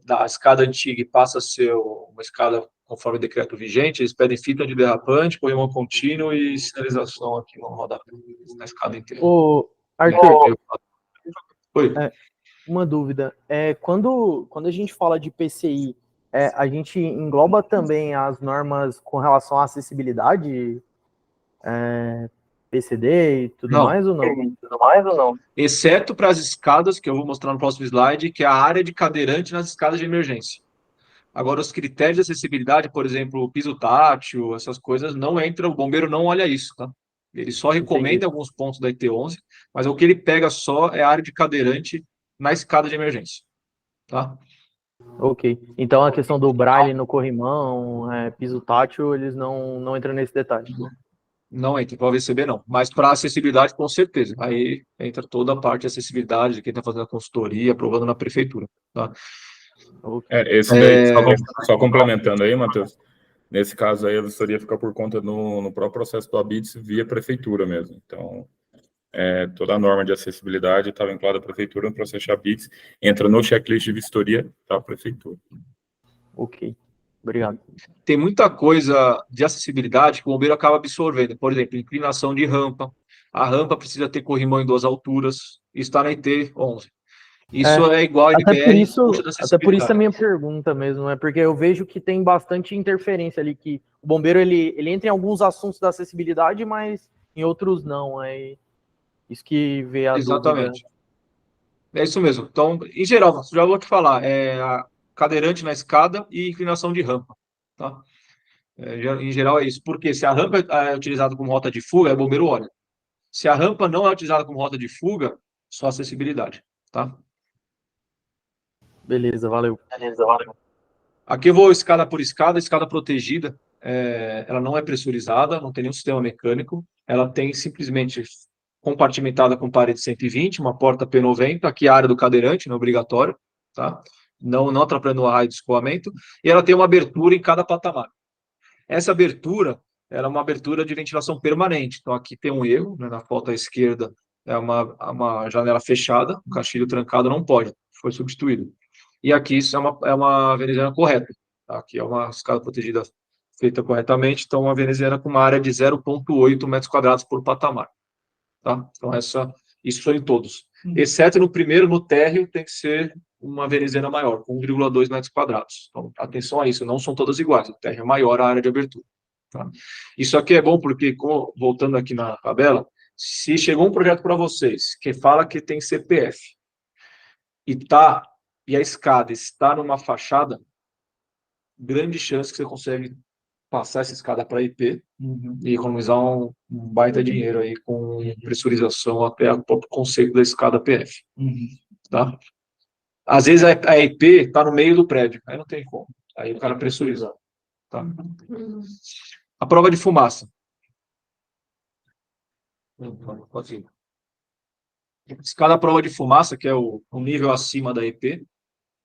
Da escada antiga e passa a ser uma escada conforme o decreto vigente, eles pedem fita antiderrapante, corrimão contínuo e sinalização aqui no rodapé, na escada inteira. Ô, Arthur, Oi. Uma dúvida. Quando a gente fala de PCI, a gente engloba também as normas com relação à acessibilidade, PCD e tudo mais ou não? Exceto para as escadas, que eu vou mostrar no próximo slide, que é a área de cadeirante nas escadas de emergência. Agora, os critérios de acessibilidade, por exemplo, piso tátil, essas coisas, não entra, o bombeiro não olha isso, tá? Ele só recomenda alguns pontos da IT11, mas o que ele pega só é a área de cadeirante na escada de emergência, tá? Ok. Então a questão do braille no corrimão, piso tátil, eles não entram nesse detalhe. Não entra, para o AVCB não, mas para acessibilidade com certeza. Aí entra toda a parte de acessibilidade, de quem está fazendo a consultoria, aprovando na prefeitura, tá? Esse daí, só complementando aí, Matheus, nesse caso aí a vistoria fica por conta no próprio processo do ABITS via prefeitura mesmo. Então, toda a norma de acessibilidade está vinculada à prefeitura no processo de ABITS, entra no checklist de vistoria da prefeitura. Ok, obrigado. Tem muita coisa de acessibilidade que o bombeiro acaba absorvendo. Por exemplo, inclinação de rampa. A rampa precisa ter corrimão em 2 alturas. Isso está na IT 11. Isso é igual a NBR, puxa da Até por isso a acessibilidade. minha pergunta mesmo, porque eu vejo que tem bastante interferência ali, que o bombeiro ele entra em alguns assuntos da acessibilidade, mas em outros não. É isso que vê a dúvida. Exatamente. É isso mesmo. Então, em geral, já vou te falar, a cadeirante na escada e inclinação de rampa, tá? Em geral é isso. Porque se a rampa é utilizada como rota de fuga, o bombeiro olha. Se a rampa não é utilizada como rota de fuga, só acessibilidade, tá? Beleza, valeu. Aqui eu vou escada por escada, escada protegida. Ela não é pressurizada, não tem nenhum sistema mecânico. Ela tem simplesmente compartimentada com parede 120, uma porta P90, aqui a área do cadeirante, não é obrigatório, tá? Não atrapalhando o raio de escoamento. E ela tem uma abertura em cada patamar. Essa abertura, ela é uma abertura de ventilação permanente. Então aqui tem um erro, né? Na foto à esquerda é uma janela fechada, o caixilho trancado não pode, foi substituído. E aqui isso é uma veneziana correta. Tá? Aqui é uma escada protegida feita corretamente, então uma veneziana com uma área de 0,8 metros quadrados por patamar. Tá? Então isso em todos. Exceto no primeiro, no térreo, tem que ser uma veneziana maior, com 1,2 metros quadrados. Então, atenção a isso, não são todas iguais. O térreo é maior, a área de abertura. Tá? Isso aqui é bom porque, voltando aqui na tabela, se chegou um projeto para vocês que fala que tem CPF e a escada está numa fachada, grande chance que você consegue passar essa escada para IP e economizar um baita dinheiro aí com pressurização até o próprio conceito da escada PF. Tá? Às vezes a IP está no meio do prédio, aí não tem como. Aí o cara pressuriza. Tá? A prova de fumaça. Escada prova de fumaça, que é o nível acima da IP,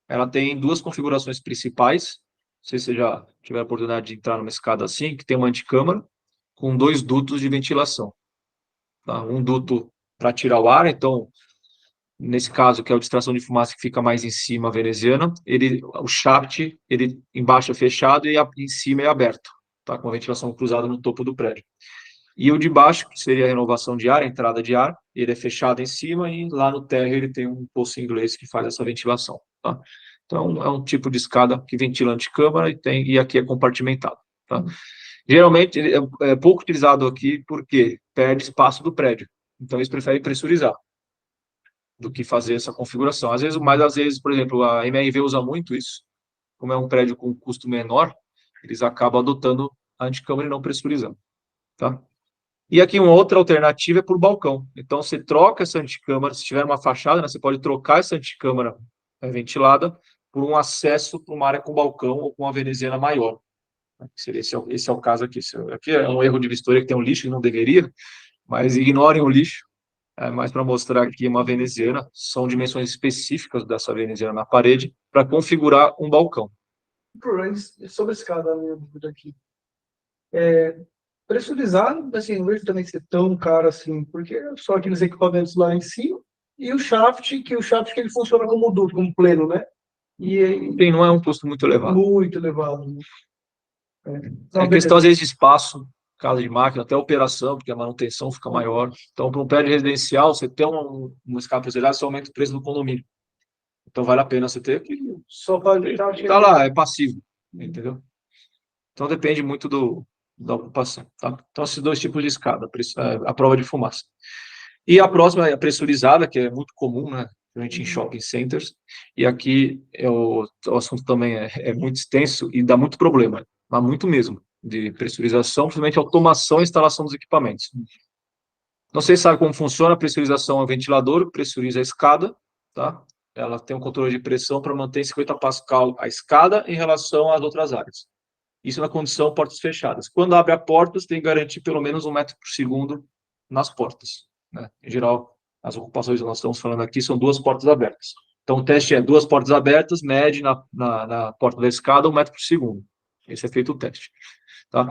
ela tem 2 configurações principais. Não sei se você já tiver a oportunidade de entrar numa escada assim, que tem uma anticâmara com 2 dutos de ventilação. Tá? Um duto para tirar o ar, então, nesse caso, que é a distração de fumaça que fica mais em cima, a veneziana, o shaft, ele embaixo é fechado e em cima é aberto, tá? Com a ventilação cruzada no topo do prédio. E o de baixo, que seria a renovação de ar, a entrada de ar, ele é fechado em cima e lá no térreo ele tem um poço inglês que faz essa ventilação, tá? Então, é um tipo de escada que ventila anticâmara e aqui é compartimentado, tá? Geralmente, ele é pouco utilizado aqui porque perde espaço do prédio. Então, eles preferem pressurizar do que fazer essa configuração. Às vezes, por exemplo, a MRV usa muito isso. Como é um prédio com custo menor, eles acabam adotando a anticâmara e não pressurizando, tá? E aqui uma outra alternativa é por balcão. Então, você troca essa anticâmara, se tiver uma fachada, né, você pode trocar essa anticâmara ventilada por um acesso para uma área com balcão ou com uma veneziana maior. Esse é o caso aqui. Aqui é um erro de vistoria que tem um lixo e não deveria, mas ignorem o lixo. É mais para mostrar aqui uma veneziana, são dimensões específicas dessa veneziana na parede para configurar um balcão. Sobre a escada, a minha dúvida aqui. Pressurizado, assim, não vejo também ser tão caro assim, porque só aqueles equipamentos lá em cima e o shaft que ele funciona como duto, como pleno, né? E Não é um custo muito elevado. muito elevado. Né? É questão, às vezes, de espaço, casa de máquina, até operação, porque a manutenção fica maior. Então, para um prédio residencial, você ter uma escala pressurizada, você aumenta o preço do condomínio. Então, vale a pena você ter, porque só para está lá, é passivo, entendeu? Então, depende muito da ocupação, tá? Então, esses 2 tipos de escada, a prova de fumaça. E a próxima é a pressurizada, que é muito comum, né? Principalmente em shopping centers. E aqui o assunto também é muito extenso e dá muito problema, mas muito mesmo, de pressurização, principalmente automação e instalação dos equipamentos. Não sei se sabe como funciona a pressurização, é o ventilador, pressuriza a escada, tá? ela tem um controle de pressão para manter 50 pascal a escada em relação às outras áreas. Isso na condição portas fechadas. Quando abre a porta, você tem que garantir pelo menos 1 metro por segundo nas portas, né? Em geral, as ocupações que nós estamos falando aqui são 2 portas abertas. Então, o teste é 2 portas abertas, mede na porta da escada 1 metro por segundo. Esse é feito o teste. Tá?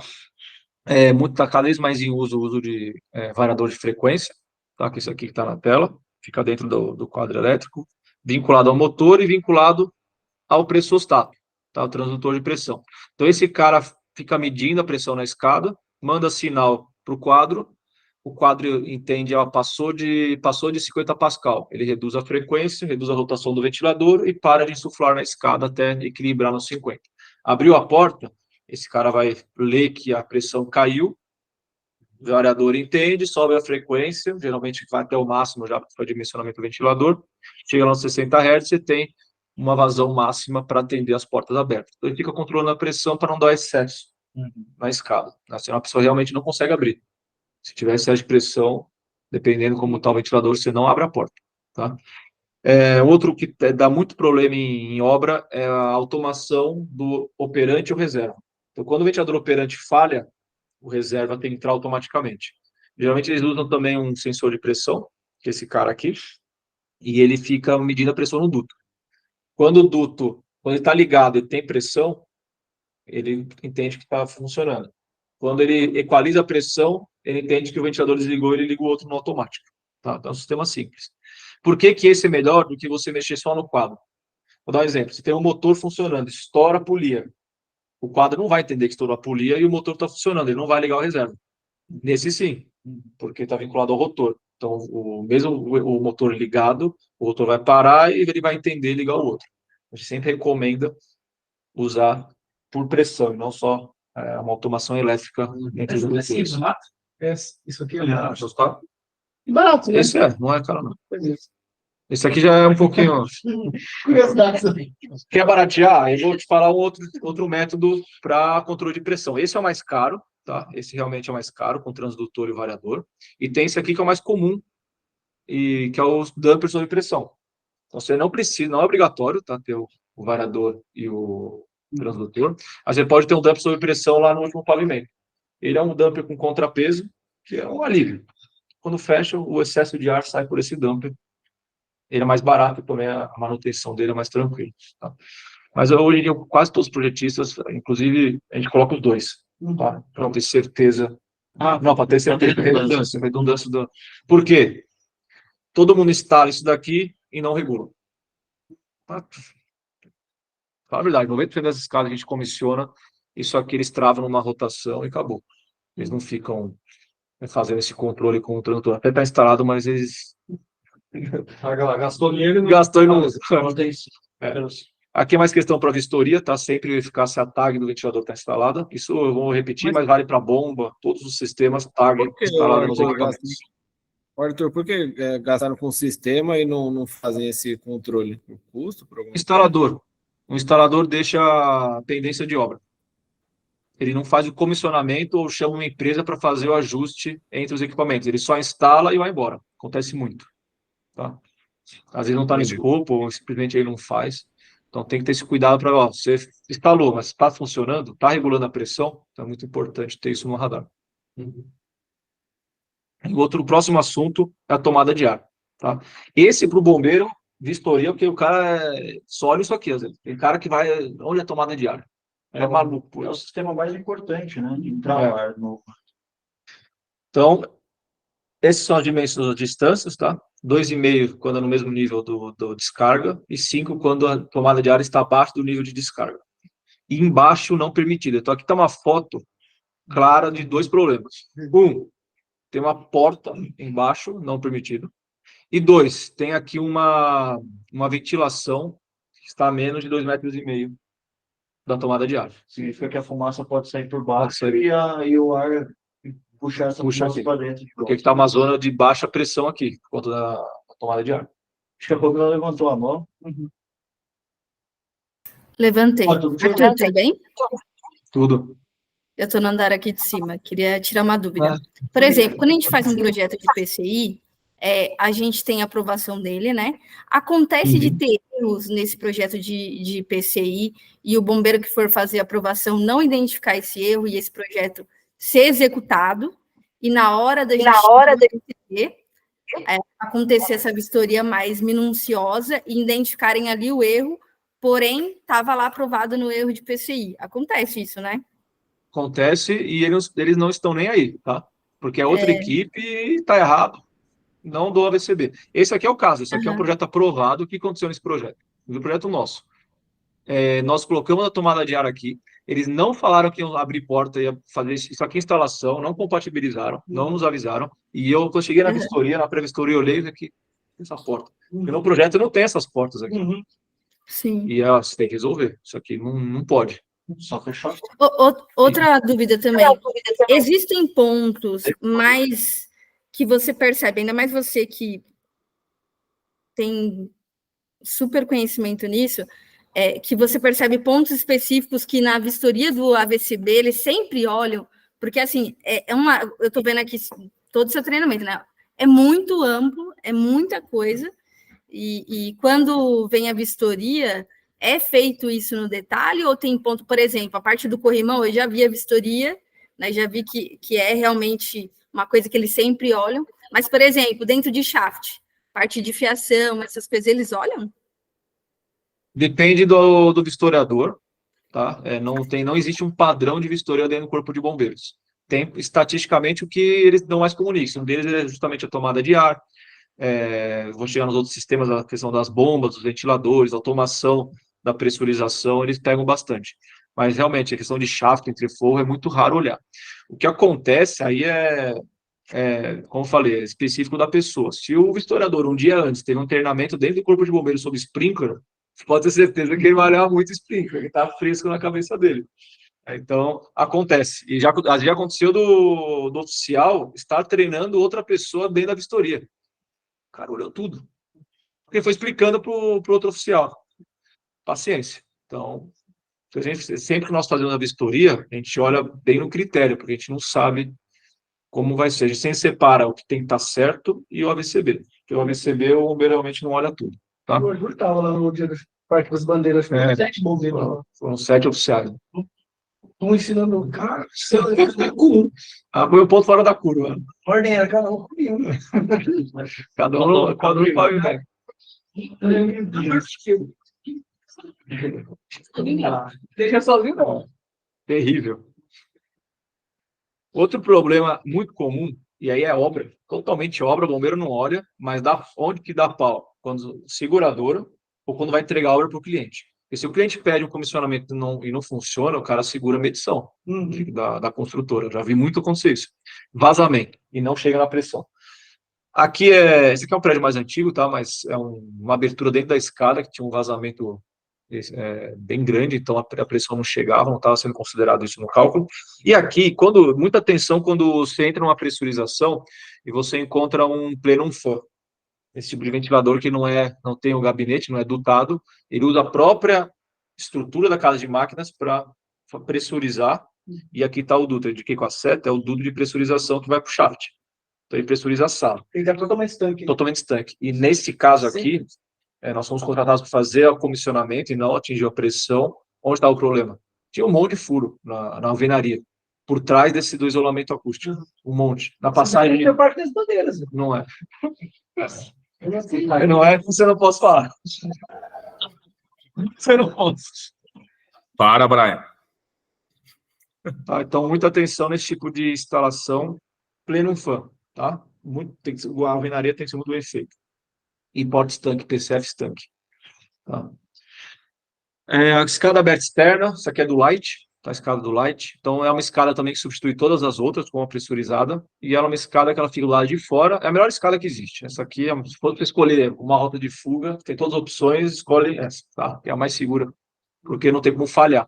Está cada vez mais em uso o uso de variador de frequência, tá? Que é isso aqui que está na tela, fica dentro do quadro elétrico, vinculado ao motor e vinculado ao pressostato, tá? O transdutor de pressão. Então, esse cara fica medindo a pressão na escada, manda sinal para o quadro entende, passou de 50 pascal, ele reduz a frequência, reduz a rotação do ventilador e para de insuflar na escada até equilibrar nos 50. Abriu a porta, esse cara vai ler que a pressão caiu, o variador entende, sobe a frequência, geralmente vai até o máximo já para o dimensionamento do ventilador, chega lá nos 60 Hz, você tem uma vazão máxima para atender as portas abertas. Então, ele fica controlando a pressão para não dar excesso na escada, senão a pessoa realmente não consegue abrir. Se tiver excesso de pressão, dependendo como está o ventilador, você não abre a porta, tá? Outro que dá muito problema em obra é a automação do operante ou reserva. Então, quando o ventilador operante falha, o reserva tem que entrar automaticamente. Geralmente, eles usam também um sensor de pressão, que é esse cara aqui, e ele fica medindo a pressão no duto. Quando ele está ligado e tem pressão, ele entende que está funcionando. Quando ele equaliza a pressão, ele entende que o ventilador desligou, ele liga o outro no automático. Tá? Então, é um sistema simples. Por que esse é melhor do que você mexer só no quadro? Vou dar um exemplo. Você tem um motor funcionando, estoura a polia. O quadro não vai entender que estourou a polia e o motor está funcionando, ele não vai ligar o reserva. Nesse sim, porque está vinculado ao rotor. Então, mesmo o motor ligado, o rotor vai parar e ele vai entender ligar o outro. A gente sempre recomenda usar por pressão, e não só uma automação elétrica entre os dois. Isso aqui é barato. Barato, né? Esse não é caro, não. Esse aqui já é um pouquinho... Curiosidade também. Quer baratear? Eu vou te falar um outro método para controle de pressão. Esse é o mais caro, tá? Esse realmente é o mais caro, com transdutor e variador. E tem esse aqui que é o mais comum, e que é o dumper sob pressão. Então, você não precisa, não é obrigatório, tá? Ter o variador e o transdutor. Mas você pode ter um dumper sob pressão lá no último pavimento. Ele é um dumper com contrapeso, que é um alívio. Quando fecha, o excesso de ar sai por esse dumper. Ele é mais barato, também a manutenção dele é mais tranquila. Tá? Mas hoje em dia, quase todos os projetistas, inclusive, a gente coloca os dois, tá? Para ter certeza. Para ter certeza da redundância. Por quê? Todo mundo instala isso daqui e não regula. Tá? Fala a verdade, 90% das escadas que a gente comissiona, isso aqui eles travam numa rotação e acabou. Eles não ficam fazendo esse controle com o transdutor. Até está instalado, mas eles... Gastou dinheiro e não usa. Aqui é mais questão para vistoria, tá? Sempre verificar se a tag do ventilador está instalada. Isso eu vou repetir, mas vale para bomba, todos os sistemas, tag instalada nos equipamentos. Arthur, por que gastaram com o sistema e não fazem esse controle? Por custo? Por algum Instalador. O instalador deixa a pendência de obra. Ele não faz o comissionamento ou chama uma empresa para fazer o ajuste entre os equipamentos. Ele só instala e vai embora. Acontece muito. Tá? Às vezes não está no escopo, ou simplesmente ele não faz. Então tem que ter esse cuidado para, você instalou, mas está funcionando, está regulando a pressão, então é muito importante ter isso no radar. O próximo assunto é a tomada de ar. Tá? Esse para o bombeiro, vistoria, porque o cara só olha isso aqui, às vezes. Tem cara que vai, onde é a tomada de ar? É maluco. É o sistema mais importante, né? De entrar no ar novo. Então, essas são as dimensões das distâncias, tá? 2,5 quando é no mesmo nível do descarga e 5 quando a tomada de ar está abaixo do nível de descarga. E embaixo não permitido. Então aqui está uma foto clara de 2 problemas. Tem uma porta embaixo, não permitido. E 2, tem aqui uma ventilação que está a menos de 2,5 metros da tomada de ar. Significa que a fumaça pode sair por baixo e o ar puxar essa fumaça para dentro. Porque está uma zona de baixa pressão aqui, por conta da tomada de ar. Acho que a pouco ela levantou a mão. Levantei. Tudo bem? Tudo. Eu estou no andar aqui de cima. Queria tirar uma dúvida. Por exemplo, quando a gente faz um projeto de PCI, a gente tem a aprovação dele, né? Acontece de ter erros nesse projeto de PCI e o bombeiro que for fazer a aprovação não identificar esse erro e esse projeto ser executado, e na hora da gente acontecer essa vistoria mais minuciosa e identificarem ali o erro, porém, estava lá aprovado no erro de PCI. Acontece isso, né? Acontece e eles não estão nem aí, tá? Porque a outra equipe está errado, não do AVCB. Esse aqui é o caso, esse aqui é um projeto aprovado. O que aconteceu nesse projeto? No projeto nosso. Nós colocamos a tomada de ar aqui, eles não falaram que iam abrir porta, ia fazer isso aqui, instalação, não compatibilizaram, não nos avisaram, e eu, quando cheguei na vistoria, na pré-vistoria, eu olhei e aqui, essa porta. Porque no projeto não tem essas portas aqui. Sim. E você tem que resolver, isso aqui não pode. Só fechar. Outra dúvida também. Existem pontos mais que você percebe, ainda mais você que tem super conhecimento nisso, que você percebe pontos específicos que na vistoria do AVCB eles sempre olham, porque assim, eu estou vendo aqui todo o seu treinamento, né? É muito amplo, é muita coisa, e quando vem a vistoria, é feito isso no detalhe, ou tem ponto, por exemplo, a parte do corrimão, eu já vi a vistoria, né, já vi que é realmente uma coisa que eles sempre olham, mas, por exemplo, dentro de shaft, parte de fiação, essas coisas, eles olham? Depende do vistoriador, tá? Não existe um padrão de vistoria dentro do Corpo de Bombeiros. Tem, estatisticamente, o que eles dão mais comunicam. Um deles é justamente a tomada de ar, vou chegar nos outros sistemas, a questão das bombas, dos ventiladores, automação da pressurização, eles pegam bastante. Mas, realmente, a questão de shaft, entreforro, é muito raro olhar. O que acontece aí como eu falei, é específico da pessoa. Se o vistoriador, um dia antes, teve um treinamento dentro do Corpo de Bombeiros sobre sprinkler, você pode ter certeza que ele vai olhar muito sprinkler, que está fresco na cabeça dele. Então, acontece. E já aconteceu do oficial estar treinando outra pessoa dentro da vistoria. O cara olhou tudo. Porque foi explicando para o outro oficial. Paciência. Então, sempre que nós fazemos a vistoria, a gente olha bem no critério, porque a gente não sabe como vai ser. A gente sempre separa o que tem que estar certo e o AVCB. Porque o AVCB, o bombeiro realmente não olha tudo. Tá? O Arthur estava lá no dia do Parque das Bandeiras, 7 bombeiros lá. Foram 7 oficiais. Um ensinando o cara, com foi o ponto fora da curva. ordem era cada um comigo. Cada um vai ver. Deixa sozinho, não. Terrível. Outro problema muito comum, e aí é obra, totalmente obra, o bombeiro não olha, mas onde que dá pau? Quando seguradora ou quando vai entregar a obra para o cliente. Porque se o cliente pede um comissionamento e não funciona, o cara segura a medição da construtora. Eu já vi muito acontecer isso. Vazamento, e não chega na pressão. Esse aqui é um prédio mais antigo, tá? Mas é uma abertura dentro da escada que tinha um vazamento bem grande, então a pressão não chegava, não estava sendo considerado isso no cálculo. E aqui, muita atenção quando você entra numa pressurização e você encontra um plenum fan. Esse tipo de ventilador que não tem o gabinete, não é dutado, ele usa a própria estrutura da casa de máquinas para pressurizar, e aqui está o duto, eu indiquei com a seta, é o duto de pressurização que vai para o shaft. Então ele pressuriza a sala. Ele está totalmente estanque. Totalmente estanque. E nesse caso aqui, nós fomos contratados para fazer o comissionamento e não atingiu a pressão. Onde está o problema? Tinha um monte de furo na alvenaria, por trás do isolamento acústico. Um monte. Na passagem. É parte das bandeiras. Não é. Não é, você não pode falar. Você não pode. Para, Brian. Tá, então, muita atenção nesse tipo de instalação plenum fan, tá? A alvenaria tem que ser muito bem feita. E porta-estanque, PCF estanque. Tá? A escada aberta externa, isso aqui é do Light, tá? A escada do Light. Então, é uma escada também que substitui todas as outras, com a pressurizada. E ela é uma escada que ela fica do lado de fora. É a melhor escada que existe. Essa aqui, se for para escolher uma rota de fuga, tem todas as opções, escolhe essa, tá? Que é a mais segura, porque não tem como falhar.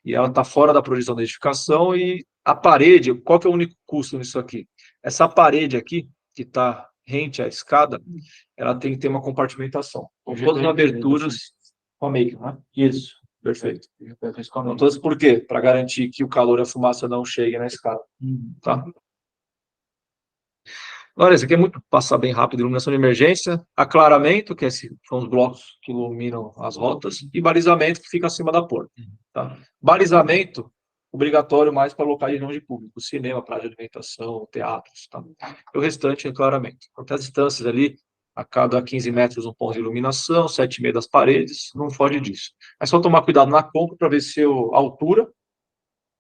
E ela está fora da projeção da edificação. E a parede, qual que é o único custo nisso aqui? Essa parede aqui, que está rente à escada, ela tem que ter uma compartimentação. Com todas as aberturas com a make, né? Isso, perfeito. Então, todas por quê? Para garantir que o calor e a fumaça não cheguem na escada. Tá? Agora, esse aqui é muito passar bem rápido, iluminação de emergência, aclaramento, que são os blocos que iluminam as rotas, e balizamento, que fica acima da porta. Tá? Balizamento, obrigatório mais para locais de público, cinema, praia de alimentação, teatros. Tá? E o restante é claramento. Até as distâncias ali, a cada 15 metros um ponto de iluminação, 7,5 das paredes, não foge disso. É só tomar cuidado na compra para ver se a altura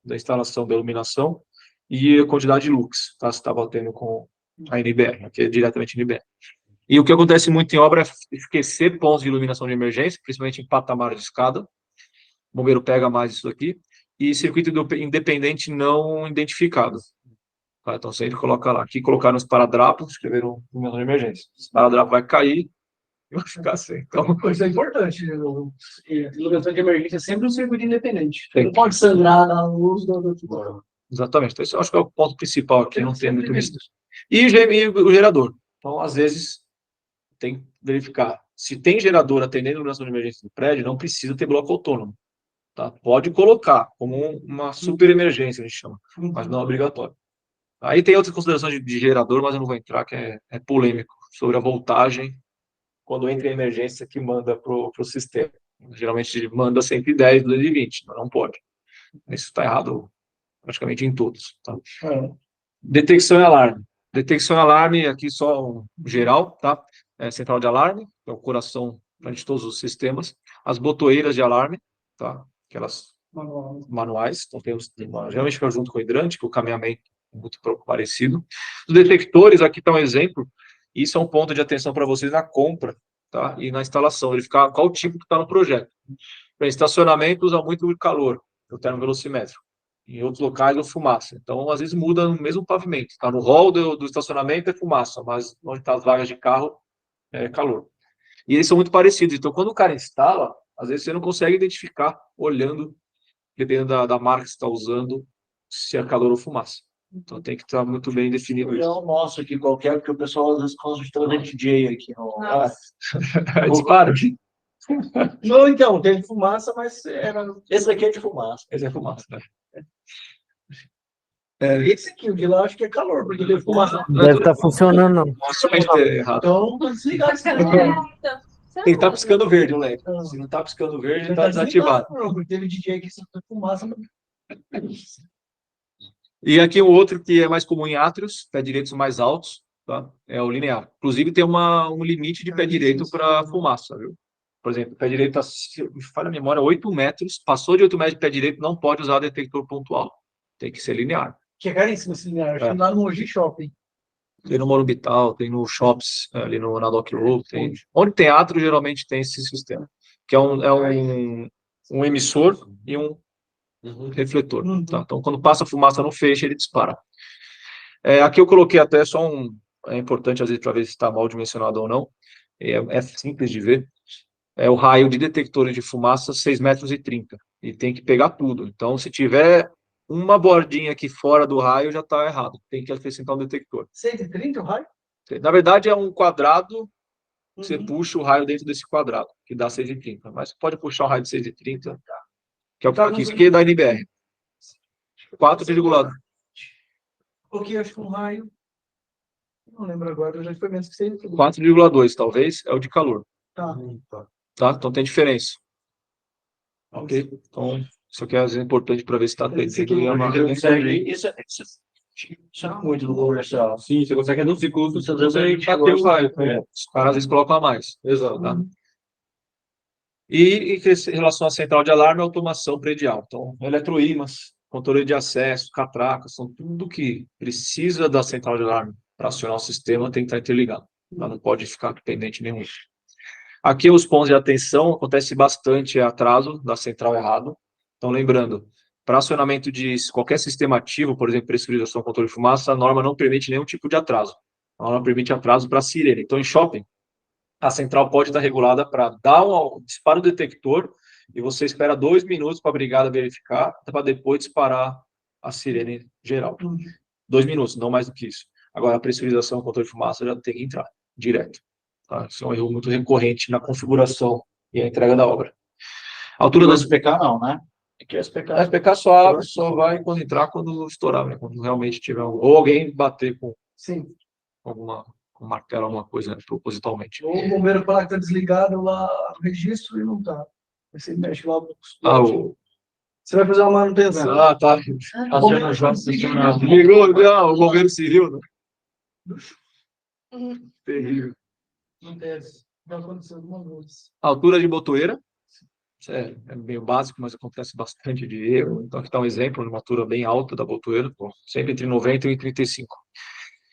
da instalação da iluminação e a quantidade de lux, tá? Se está batendo com a NBR, aqui é diretamente NBR. E o que acontece muito em obra é esquecer pontos de iluminação de emergência, principalmente em patamar de escada. O bombeiro pega mais isso aqui. E circuito independente não identificado. Tá? Então, sempre coloca lá. Aqui colocaram os esparadrapos, escreveram iluminação de emergência. O esparadrapo vai cair e vai ficar sem. Então, Isso é importante. Iluminação de emergência é sempre um circuito independente. Não pode sangrar na luz do exatamente. Então, isso eu acho que é o ponto principal aqui, não tem muito mistério. E o gerador. Então, às vezes, tem que verificar. Se tem gerador atendendo a iluminação de emergência do prédio, não precisa ter bloco autônomo. Tá? Pode colocar como uma super emergência, a gente chama, mas não é obrigatório. Aí tem outras considerações de gerador, mas eu não vou entrar, que é polêmico, sobre a voltagem, quando entra em emergência, que manda para o sistema. Geralmente manda 110, 220, mas não pode. Isso está errado praticamente em todos. Tá? Detecção e alarme. Detecção e alarme, aqui só um geral, tá? Central de alarme, que é o coração de todos os sistemas. As botoeiras de alarme, tá? Aquelas manuais, então temos, geralmente fica junto com o hidrante, que o caminhamento é muito parecido. Os detectores, aqui está um exemplo, isso é um ponto de atenção para vocês na compra, tá? E na instalação, verificar qual tipo que está no projeto. Para estacionamento, usa muito o calor, o termovelocimétrico. Em outros locais, é fumaça. Então, às vezes, muda no mesmo pavimento. Está no hall do estacionamento, é fumaça, mas onde está as vagas de carro, é calor. E eles são muito parecidos. Então, quando o cara instala, às vezes você não consegue identificar, olhando, dependendo da marca que você está usando, se é calor ou fumaça. Então, tem que estar muito bem definido isso. É o nosso aqui qualquer, porque o pessoal às vezes consulta DJ aqui. Dispara. Não, então, tem fumaça, mas esse aqui é de fumaça. Esse é fumaça, né? Esse aqui, o de lá, acho que é calor, porque ele é fumaça. Deve estar funcionando, não. Errado. Então, tá desligado esse aqui. Tem que estar piscando verde o LED. Se não está piscando verde, ele está desativado. Porque teve DJ que só fumaça. E aqui o outro que é mais comum em átrios, pé direitos mais altos, tá? É o linear. Inclusive tem um limite de pé direito para fumaça, viu? Por exemplo, o pé direito, se me falha a memória, 8 metros, passou de 8 metros de pé direito, não pode usar detector pontual. Tem que ser linear. Que é caríssimo esse linear. Acho que lá no Mogi Shopping. Tem no Morumbital, tem no Shops, ali na Dock Road, tem. Onde tem atro, geralmente tem esse sistema, que é um emissor e um refletor. Tá? Então, quando passa fumaça no feixe, ele dispara. Aqui eu coloquei até só é importante, às vezes, para ver se está mal dimensionado ou não. É simples de ver. É o raio de detectores de fumaça, 6,30 metros. E tem que pegar tudo. Então, se tiver uma bordinha aqui fora do raio, já está errado. Tem que acrescentar um detector. 130 o raio? Na verdade, é um quadrado, você puxa o raio dentro desse quadrado, que dá 6,30. Mas você pode puxar o raio de 6,30, que é isso aqui é da NBR. 4,2. Porque acho que um raio... Não lembro agora, já foi menos que 6. 4,2, talvez, é o de calor. Tá. Então tem diferença. Ok? Então, isso aqui é importante para ver se está dentro. Isso é muito do comercial. Sim, você consegue reduzir custo, você consegue bater o raio. Os caras às vezes colocam a mais. Exato. Tá? E em relação à central de alarme, automação predial. Então, eletroímãs, controle de acesso, catracas, são tudo que precisa da central de alarme para acionar o sistema, tem que estar interligado. Tá? Não pode ficar dependente nenhum. Aqui os pontos de atenção, acontece bastante atraso da central errado. Então, lembrando, para acionamento de qualquer sistema ativo, por exemplo, pressurização, controle de fumaça, a norma não permite nenhum tipo de atraso. A norma permite atraso para sirene. Então, em shopping, a central pode estar regulada para dar um disparo do detector e você espera 2 minutos para a brigada verificar, para depois disparar a sirene geral. 2 minutos, não mais do que isso. Agora, a pressurização, controle de fumaça já tem que entrar direto. Tá? Isso é um erro muito recorrente na configuração e a entrega da obra. A altura das SPK, não, né? A SPK só vai quando entrar, quando estourar, né? Quando realmente tiver ou alguém bater com com martelo, alguma coisa, né, propositalmente. Ou o bombeiro fala que está desligado lá no registro e não está. Aí você mexe lá. Você vai fazer uma manutenção. Tá. Ligou, não, o governo civil, né? Terrível. Acontece. Já aconteceu algumas vezes. Altura de botoeira. Isso é meio básico, mas acontece bastante de erro. Então, aqui está um exemplo de uma altura bem alta da botoeira, sempre entre 90 e 35.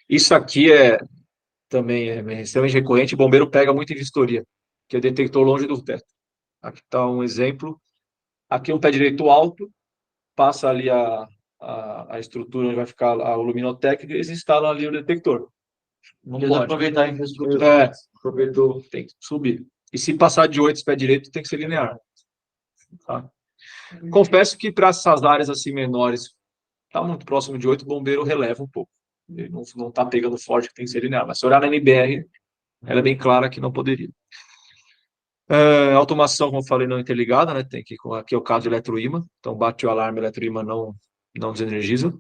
Isso aqui também é extremamente recorrente. O bombeiro pega muito em vistoria, que é detector longe do teto. Aqui está um exemplo. Aqui um pé direito alto, passa ali a estrutura onde vai ficar o luminotécnico e eles instalam ali o detector. Não Eles pode. aproveitar a infraestrutura. Aproveitou, tem que subir. E se passar de 8 pé direito, tem que ser linear. Tá? Confesso que para essas áreas assim menores, está muito próximo de 8, o bombeiro releva um pouco. Ele não está pegando forte que tem que ser linear. Mas se olhar na NBR, ela é bem clara que não poderia. Automação, como eu falei, não interligada, né? Aqui é o caso de eletroímã. Então, bate o alarme, eletroímã não desenergiza.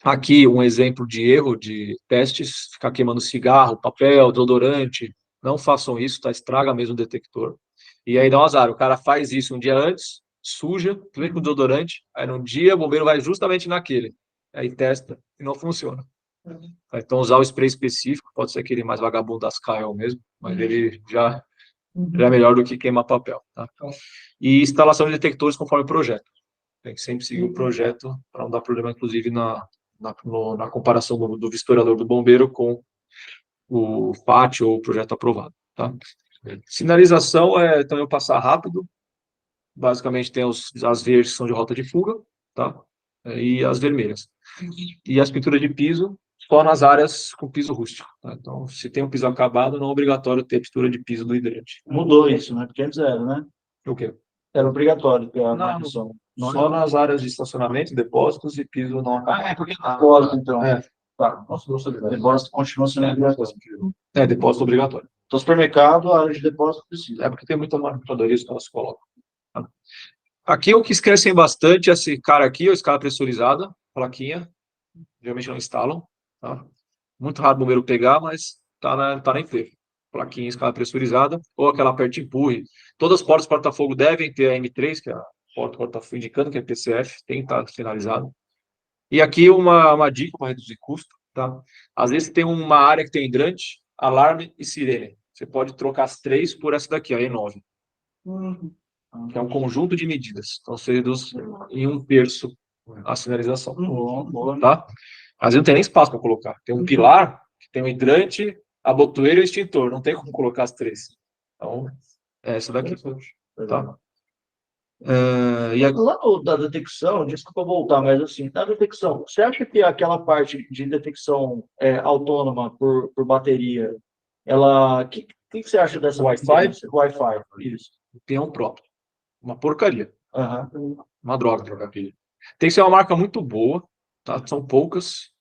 Aqui, um exemplo de erro de testes, ficar queimando cigarro, papel, desodorante. Não façam isso, tá? Estraga mesmo o detector. E aí dá um azar. O cara faz isso um dia antes, suja, vem com desodorante, aí no dia o bombeiro vai justamente naquele. Aí testa e não funciona. Então, usar o spray específico, pode ser aquele mais vagabundo das Kael mesmo, mas ele já é melhor do que queimar papel. Tá? E instalação de detectores conforme o projeto. Tem que sempre seguir o projeto para não dar problema, inclusive, na comparação do vistoriador do bombeiro com o FAT ou o projeto aprovado. Tá? Sinalização então eu passar rápido. Basicamente tem as verdes que são de rota de fuga, tá? E as vermelhas. E as pinturas de piso só nas áreas com piso rústico. Tá? Então, se tem um piso acabado, não é obrigatório ter pintura de piso do hidrante. Mudou isso, né? Porque antes era, né? O quê? Era obrigatório ter a Não, marcação. Só nas áreas de estacionamento, depósitos e piso não acabado. Porque depósito, então. Tá. Nossa, não sabia. Depósito continua sendo obrigatório. Depósito obrigatório. Então, supermercado, a área de depósito precisa. Porque tem muita mercadoria que elas colocam. Aqui o que esquecem bastante é esse cara aqui, a escala pressurizada, plaquinha. Geralmente não instalam. Tá? Muito raro o bombeiro pegar, mas tá na empresa. Plaquinha, escala pressurizada, ou aquela aperte e empurre. Todas as portas porta-fogo devem ter a M3, que é a porta porta-fogo indicando que é PCF, tem que estar sinalizado. E aqui uma dica para reduzir custo. Tá? Às vezes tem uma área que tem hidrante, alarme e sirene. Você pode trocar as 3 por essa daqui, a E9. Que é um conjunto de medidas. Então, você reduz em 1/3 a sinalização. Tá? Às vezes não tem nem espaço para colocar. Tem um pilar, que tem um hidrante, a botoeira e o extintor. Não tem como colocar as 3. Então, é essa daqui. Tá? E lá da detecção, desculpa voltar, mas assim, na detecção, você acha que aquela parte de detecção autônoma por bateria, ela... O que você acha dessa Wi-Fi? Wi-Fi, isso. Peão próprio. Uma porcaria. Uhum. Uma droga trocar pilha. Tem que ser uma marca muito boa, tá? São poucas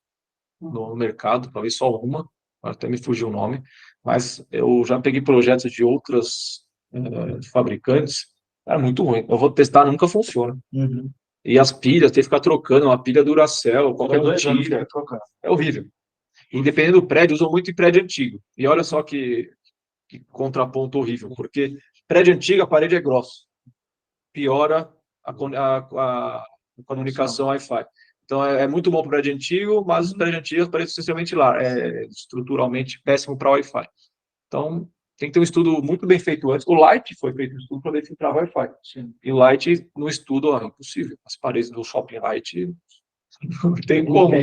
no mercado, talvez só uma, até me fugiu o nome, mas eu já peguei projetos de outras fabricantes, é muito ruim. Eu vou testar, nunca funciona. Uhum. E as pilhas, tem que ficar trocando, uma pilha Duracell, qualquer pilha, é horrível. E dependendo do prédio, usam muito em prédio antigo. E olha só que contraponto horrível, porque prédio antigo, a parede é grossa. Piora a comunicação Wi-Fi. Então, é muito bom para o prédio antigo, mas os prédios antigos parecem essencialmente lá. É estruturalmente péssimo para Wi-Fi. Então, tem que ter um estudo muito bem feito antes. O Light foi feito um estudo para filtrar Wi-Fi. E o Light, no estudo, é impossível. As paredes do Shopping Light não tem como.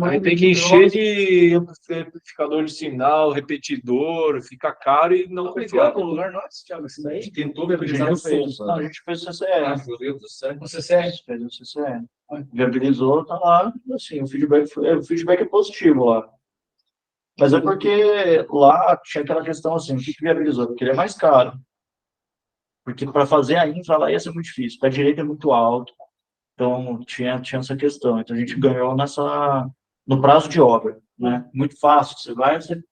Aí tem que encher de amplificador de sinal, repetidor, fica caro e não confiável. No lugar nosso, Thiago, isso daí. Tentou viabilizar o som. Não, a gente fez o CCR. O CCR. Fez o CCR. Viabilizou, tá lá, assim, o feedback é positivo lá. Mas é porque lá tinha aquela questão assim, o que viabilizou? Porque ele é mais caro. Porque para fazer a infra lá ia ser muito difícil. Pé direito é muito alto. Então, tinha essa questão. Então, a gente ganhou no prazo de obra, né? Muito fácil. Você vai, você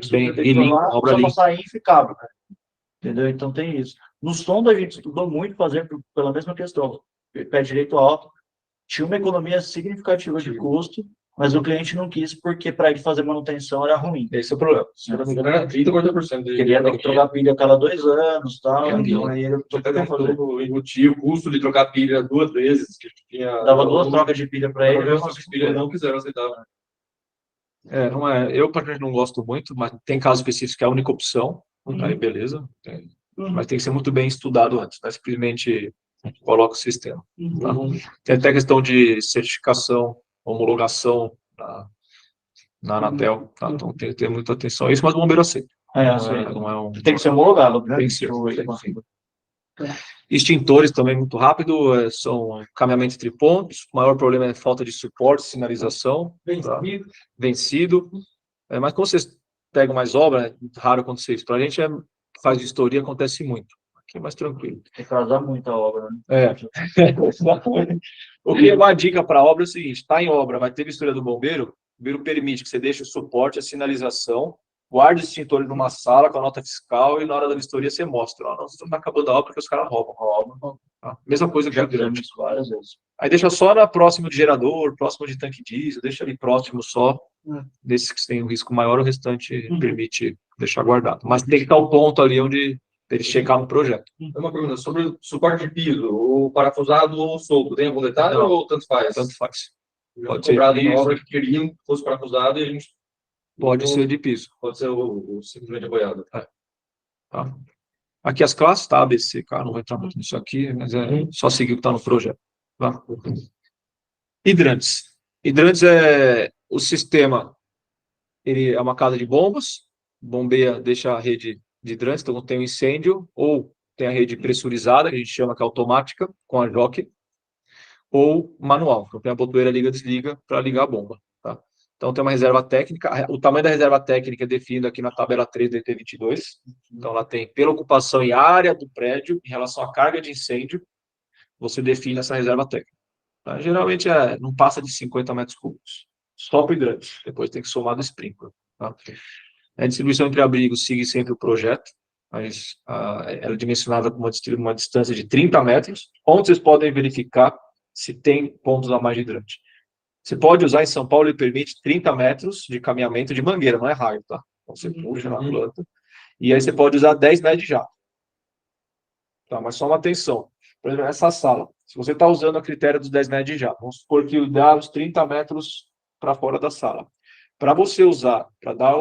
só passar a infra e cabo, né? Entendeu? Então, tem isso. No som, a gente estudou muito fazer pela mesma questão. Pé direito alto. Tinha uma economia significativa de custo mas o cliente não quis porque para ele fazer manutenção era ruim. Esse é o problema. Se eu não me engano, era 30% ou 40% de Queria ter que trocar pilha a cada 2 anos, tal, É, então aí ele já teve que fazer. embutir o custo de trocar pilha 2 vezes. Que tinha, Dava 2 trocas de pilha para ele, mesmo as pilhas não quiseram aceitar. Não é, eu particularmente não gosto muito, mas tem casos específicos que é a única opção, aí beleza, mas tem que ser muito bem estudado antes, não é simplesmente coloca o sistema. Tá? Tem até questão de certificação, homologação na Anatel, tá? Então tem que ter muita atenção a isso, mas o bombeiro aceita. Não é um... Tem que ser homologado, né? Tem que ser. Extintores também muito rápido, são caminhamento entre pontos. O maior problema é falta de suporte, sinalização. Vencido. Mas quando vocês pegam mais obra, é muito raro acontecer isso. Para a gente faz vistoria, acontece muito. Aqui é mais tranquilo. Tem que atrasar muito a obra, né? O que é uma dica para a obra é o seguinte: está em obra, vai ter vistoria do bombeiro, o bombeiro permite que você deixe o suporte, a sinalização, guarde o extintor numa sala com a nota fiscal e na hora da vistoria você mostra. Não, você está acabando a obra porque os caras roubam. Tá? Mesma coisa que já fizemos várias vezes. Aí deixa só próximo de gerador, próximo de tanque diesel, deixa ali próximo só, desses que tem um risco maior, o restante permite deixar guardado. Mas tem que estar o ponto ali onde ele checar no projeto. Uma pergunta sobre o suporte de piso, o parafusado ou solto, tem algum detalhe ou tanto faz? Tanto faz. Pode ser cobrado em obra que queriam que fosse parafusado e a gente... Pode ser de piso. Pode ser o simplesmente apoiado. Tá. Aqui as classes, tá? ABC, cara, não vou entrar muito nisso aqui, mas é só seguir o que está no projeto. Tá? Hidrantes. Hidrantes é o sistema, ele é uma casa de bombas, bombeia, deixa a rede de hidrantes, então tem um incêndio, ou tem a rede pressurizada, que a gente chama que é automática, com a jockey, ou manual, então tem a botoeira liga-desliga para ligar a bomba. Tá? Então tem uma reserva técnica, o tamanho da reserva técnica é definido aqui na tabela 3 do ET22, então ela tem pela ocupação e área do prédio, em relação à carga de incêndio, você define essa reserva técnica. Tá? Geralmente não passa de 50 metros cúbicos, só para hidrantes, depois tem que somar do sprinkler. Tá? A distribuição entre abrigos segue sempre o projeto, mas ela é dimensionada com uma distância de 30 metros, onde vocês podem verificar se tem pontos a mais de hidrante. Você pode usar, em São Paulo, ele permite 30 metros de caminhamento de mangueira, não é raio, tá? Então você puxa na planta, e aí você pode usar 10 metros de jato. Tá? Mas só uma atenção, por exemplo, essa sala, se você está usando a critério dos 10 metros de jato, vamos supor que dá os 30 metros para fora da sala. Para você usar, para dar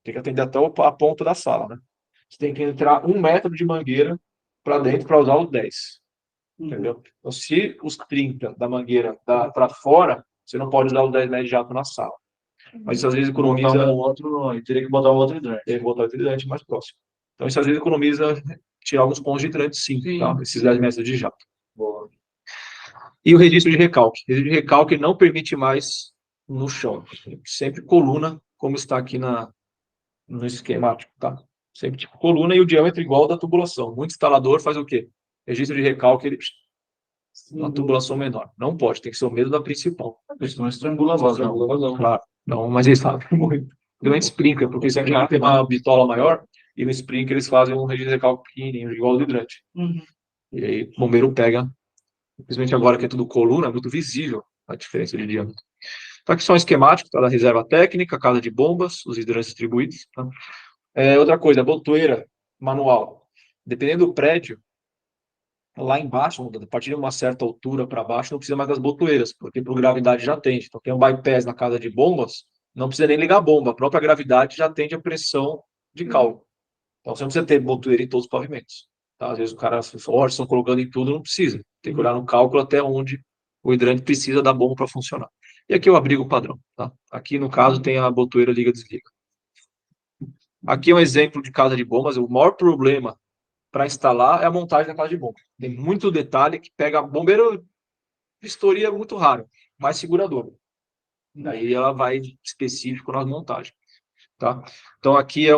tem que atender até a ponta da sala, né? Você tem que entrar 1 metro de mangueira para dentro para usar os 10. Entendeu? Então, se os 30 da mangueira dá para fora, você não pode usar os 10 metros de jato na sala. Mas isso às vezes economiza... Teria que botar um outro hidrante. Teria que botar outro hidrante mais próximo. Então, isso às vezes economiza tirar alguns pontos de hidrante, sim. Tá? Esses 10 metros de jato. Boa. E o registro de recalque. O registro de recalque não permite mais no chão. Sempre coluna, como está aqui no esquemático, tá? Sempre tipo coluna e o diâmetro igual ao da tubulação. Muito instalador faz o quê? Registro de recalque, uma tubulação menor. Não pode, tem que ser o mesmo da principal. Isso não estrangula a vazão. Claro, não, mas eles fazem muito. Também sprinkler, porque você já tem uma bitola maior, e no sprinkler eles fazem um registro de recalque pequenininho, igual ao do hidrante. E aí o bombeiro pega, principalmente agora que é tudo coluna, é muito visível a diferença de diâmetro. Então aqui só um esquemático, tá, da reserva técnica, casa de bombas, os hidrantes distribuídos. Tá? Outra coisa, a botoeira manual. Dependendo do prédio, lá embaixo, a partir de uma certa altura para baixo, não precisa mais das botoeiras, porque por gravidade já atende. Então tem um bypass na casa de bombas, não precisa nem ligar a bomba, a própria gravidade já atende a pressão de cálculo. Então você não precisa ter botoeira em todos os pavimentos. Tá? Às vezes o cara, estão colocando em tudo, não precisa. Tem que olhar no cálculo até onde o hidrante precisa da bomba para funcionar. E aqui é o abrigo padrão. Tá? Aqui, no caso, tem a botoeira liga-desliga. Aqui é um exemplo de casa de bombas. O maior problema para instalar é a montagem da casa de bomba. Tem muito detalhe que pega... Bombeiro, vistoria é muito raro, mais seguradora. Daí ela vai específico nas montagens. Tá? Então, aqui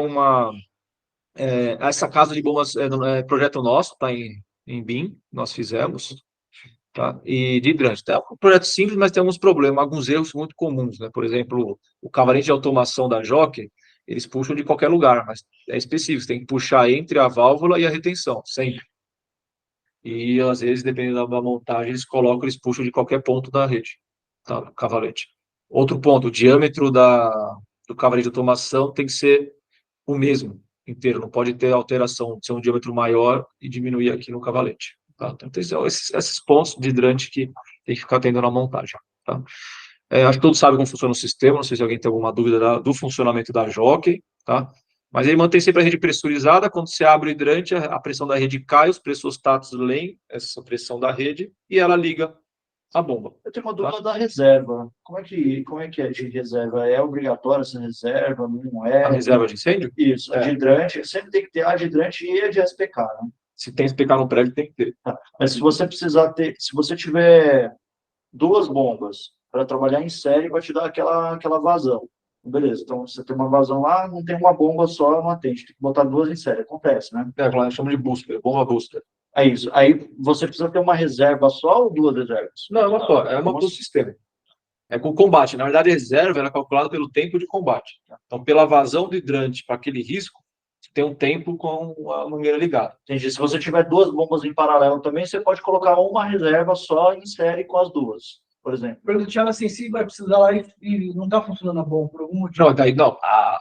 essa casa de bombas é projeto nosso, está em BIM, nós fizemos. Tá? E de hidrante. É um projeto simples, mas tem alguns problemas, alguns erros muito comuns. Né? Por exemplo, o cavalete de automação da jockey, eles puxam de qualquer lugar, mas é específico, você tem que puxar entre a válvula e a retenção, sempre. E, às vezes, dependendo da montagem, eles puxam de qualquer ponto da rede, tá? O cavalete. Outro ponto, o diâmetro do cavalete de automação tem que ser o mesmo inteiro, não pode ter alteração, ser um diâmetro maior e diminuir aqui no cavalete. Tá? Então, tem esses pontos de hidrante que tem que ficar atendendo na montagem. Tá? Acho que todos sabem como funciona o sistema, não sei se alguém tem alguma dúvida do funcionamento da jockey, tá? Mas ele mantém sempre a rede pressurizada, quando você abre o hidrante, a pressão da rede cai, os pressostatos leem essa pressão da rede e ela liga a bomba. Eu tenho uma dúvida da reserva. Como é que é de reserva? É obrigatória essa reserva? Não é? A reserva de incêndio? Isso, a de hidrante, sempre tem que ter a de hidrante e a de SPK, né? Se tem SPK no prédio, tem que ter. Tá. Mas se você precisar ter, se você tiver 2 bombas para trabalhar em série, vai te dar aquela vazão. Beleza, então você tem uma vazão lá, não tem uma bomba só, não atende, tem que botar 2 em série, acontece, né? Nós chamamos de booster, bomba booster. É isso. Aí você precisa ter uma reserva só ou 2 reservas? Não, é uma só, é uma do sistema. É com combate. Na verdade, a reserva era calculada pelo tempo de combate. Então, pela vazão do hidrante para aquele risco, você tem um tempo com a mangueira ligada. Entendi. Se você tiver 2 bombas em paralelo também, você pode colocar uma reserva só em série com as 2, por exemplo. Pelo Thiago, assim, se vai precisar lá e não está funcionando a bomba por algum motivo. Não, daí não.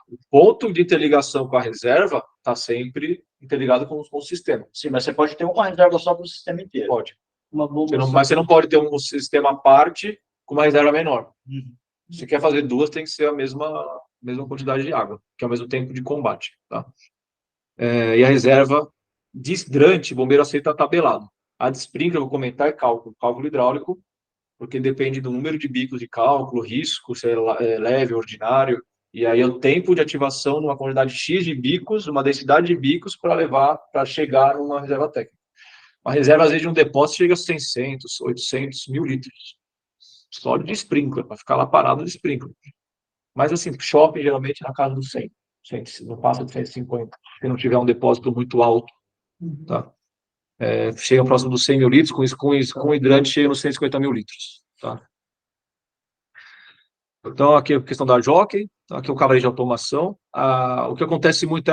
O ponto de interligação com a reserva está sempre interligado com o sistema. Sim, mas você pode ter uma reserva só para o sistema inteiro. Pode. Uma bomba Mas você não pode ter um sistema à parte com uma reserva menor. Se quer fazer 2, tem que ser a mesma quantidade de água, que é o mesmo tempo de combate. Tá? E a reserva de hidrante, o bombeiro aceita tabelado. A de sprinkler, eu vou comentar, é cálculo hidráulico, porque depende do número de bicos de cálculo, risco, se é leve, ordinário, e aí é o tempo de ativação numa quantidade X de bicos, uma densidade de bicos para chegar numa reserva técnica. Uma reserva, às vezes, de um depósito chega a 600, 800, 1.000 litros. Só de sprinkler, para ficar lá parado de sprinkler. Mas, assim, shopping, geralmente, na casa dos 100. Não passa de 150, se não tiver um depósito muito alto. Tá? Chega próximo dos 100 mil litros, com hidrante chega nos 150 mil litros. Tá? Então, aqui a questão da jockey, aqui o cavalete de automação. O que acontece muito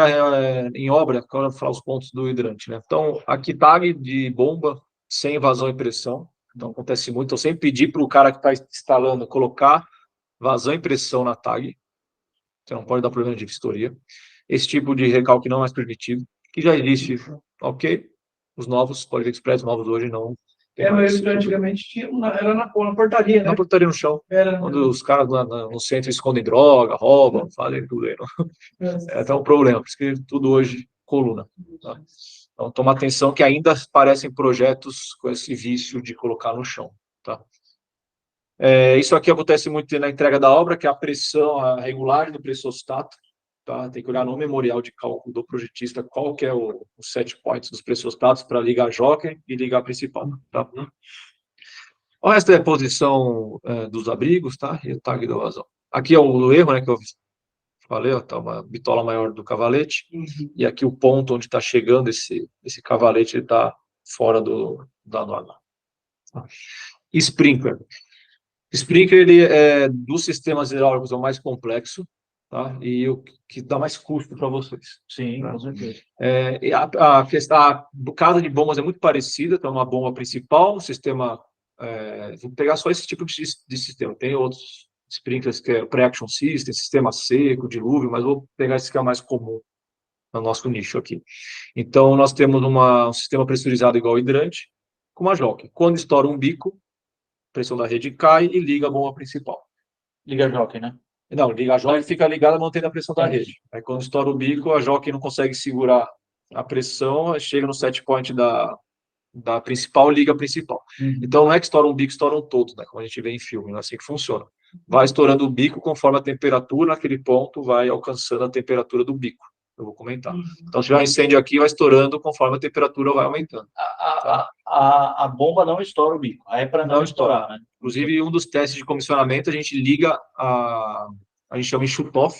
em obra, agora eu vou falar os pontos do hidrante, né? Então, aqui tag de bomba sem vazão e pressão. Então, acontece muito. Eu sempre pedi para o cara que está instalando colocar vazão e pressão na tag. Você não pode dar problema de vistoria. Esse tipo de recalque não é mais permitido, que já existe, ok? Os novos, Polyvet Express novos hoje não. Mas antigamente era na portaria, né? Na portaria no chão. Quando os caras no centro escondem droga, roubam, fazem tudo aí. É até um problema, por isso que tudo hoje coluna. Tá? Então, toma atenção que ainda aparecem projetos com esse vício de colocar no chão. Tá? Isso aqui acontece muito na entrega da obra, que é a pressão, a regulagem do pressostato. Tá? Tem que olhar no memorial de cálculo do projetista qual que é o set points dos pressostatos para ligar a jockey e ligar a principal. Tá? O resto é a posição dos abrigos, tá? E o tag da vazão. Aqui é o erro, né, que eu falei, ó, tá uma bitola maior do cavalete, e aqui o ponto onde está chegando esse cavalete, ele está fora da norma. Sprinkler. Sprinkler, ele é dos sistemas hidráulicos é o mais complexo, tá? E o que dá mais custo para vocês. Sim, com certeza. A casa de bombas é muito parecida, então uma bomba principal, um sistema. Vou pegar só esse tipo de sistema. Tem outros sprinklers que é o Pre-Action System, sistema seco, dilúvio, mas vou pegar esse que é o mais comum no nosso nicho aqui. Então, nós temos um sistema pressurizado igual ao hidrante, com uma jockey. Quando estoura um bico, a pressão da rede cai e liga a bomba principal. Liga a jockey, né? Não, liga a jockey e fica ligada mantendo a pressão da rede. Aí, quando estoura o bico, a jockey não consegue segurar a pressão, chega no set point da principal, liga a principal. Então, não é que estoura um bico, estouram todos, né? Como a gente vê em filme, não é assim que funciona. Vai estourando o bico conforme a temperatura naquele ponto vai alcançando a temperatura do bico. Eu vou comentar. Então, se tiver um incêndio aqui, vai estourando conforme a temperatura vai aumentando. A bomba não estoura o bico. Aí é para não estourar, né? Inclusive, um dos testes de comissionamento, a gente liga a gente chama em shoot-off,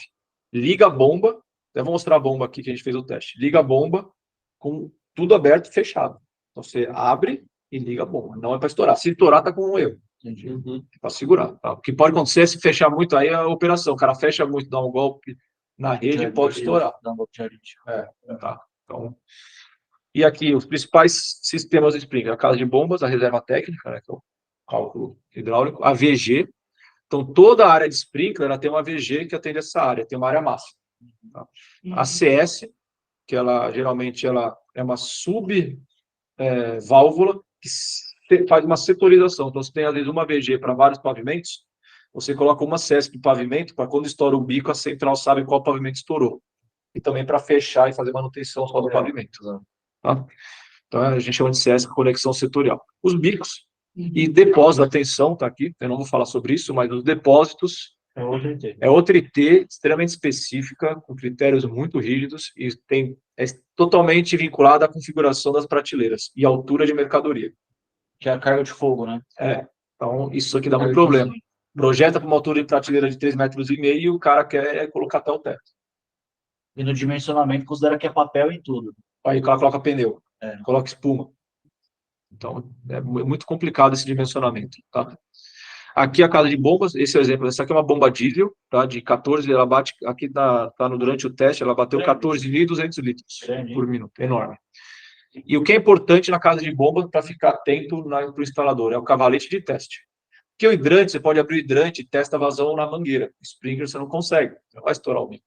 liga a bomba, eu vou mostrar a bomba aqui que a gente fez o teste. Liga a bomba com tudo aberto e fechado. Então, você abre e liga a bomba. Não é para estourar. Se estourar, está com um erro. É para segurar. Tá? O que pode acontecer é se fechar muito, aí é a operação. O cara fecha muito, dá um golpe na rede e pode estourar. Dá um golpe de arite. Tá. Então, e aqui, os principais sistemas de sprinkler. A casa de bombas, a reserva técnica, né, que é o cálculo hidráulico. A VG. Então, toda a área de sprinkler, ela tem uma VG que atende essa área, tem uma área máxima. Tá? A CS, que ela geralmente ela é uma válvula que faz uma setorização. Então, você tem, às vezes, uma VG para vários pavimentos, você coloca uma CS do pavimento, para quando estoura o bico, a central sabe qual pavimento estourou. E também para fechar e fazer manutenção só do pavimento. Tá? Então, a gente chama de CS, conexão setorial. Os bicos e depósito da tensão, está aqui, eu não vou falar sobre isso, mas os depósitos é outra IT extremamente específica, com critérios muito rígidos e é totalmente vinculada à configuração das prateleiras e altura de mercadoria. Que é a carga de fogo, né? Então, isso aqui dá muito problema. Projeta para uma altura de prateleira de 3,5 metros e o cara quer colocar até o teto. E no dimensionamento considera que é papel em tudo. Aí o cara coloca pneu, coloca espuma. Então, é muito complicado esse dimensionamento, tá? Aqui a casa de bombas, esse é o exemplo, essa aqui é uma bomba diesel, tá? De 14, ela bate, aqui durante o teste, ela bateu 14.200 litros por minuto, enorme. E o que é importante na casa de bomba, para ficar atento para o instalador, é o cavalete de teste. Porque o hidrante, você pode abrir o hidrante e testa a vazão na mangueira. O sprinkler você não consegue, não vai estourar o bico.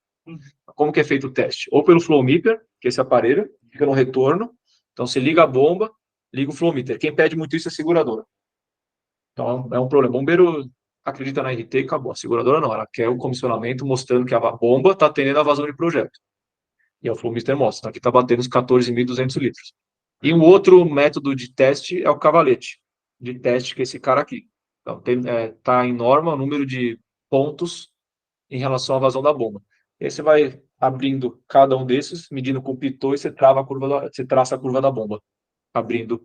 Como que é feito o teste? Ou pelo flow meter, que é esse aparelho, fica no retorno, então você liga a bomba, liga o flow meter. Quem pede muito isso é a seguradora. Então, é um problema. O bombeiro acredita na RT e acabou. A seguradora não, ela quer o comissionamento mostrando que a bomba está atendendo a vazão de projeto. E o flow meter mostra, então aqui está batendo os 14.200 litros. E um outro método de teste é o cavalete de teste, que é esse cara aqui. Então, está em norma o número de pontos em relação à vazão da bomba. E aí você vai abrindo cada um desses, medindo com o pitot, e você traça a curva da bomba, abrindo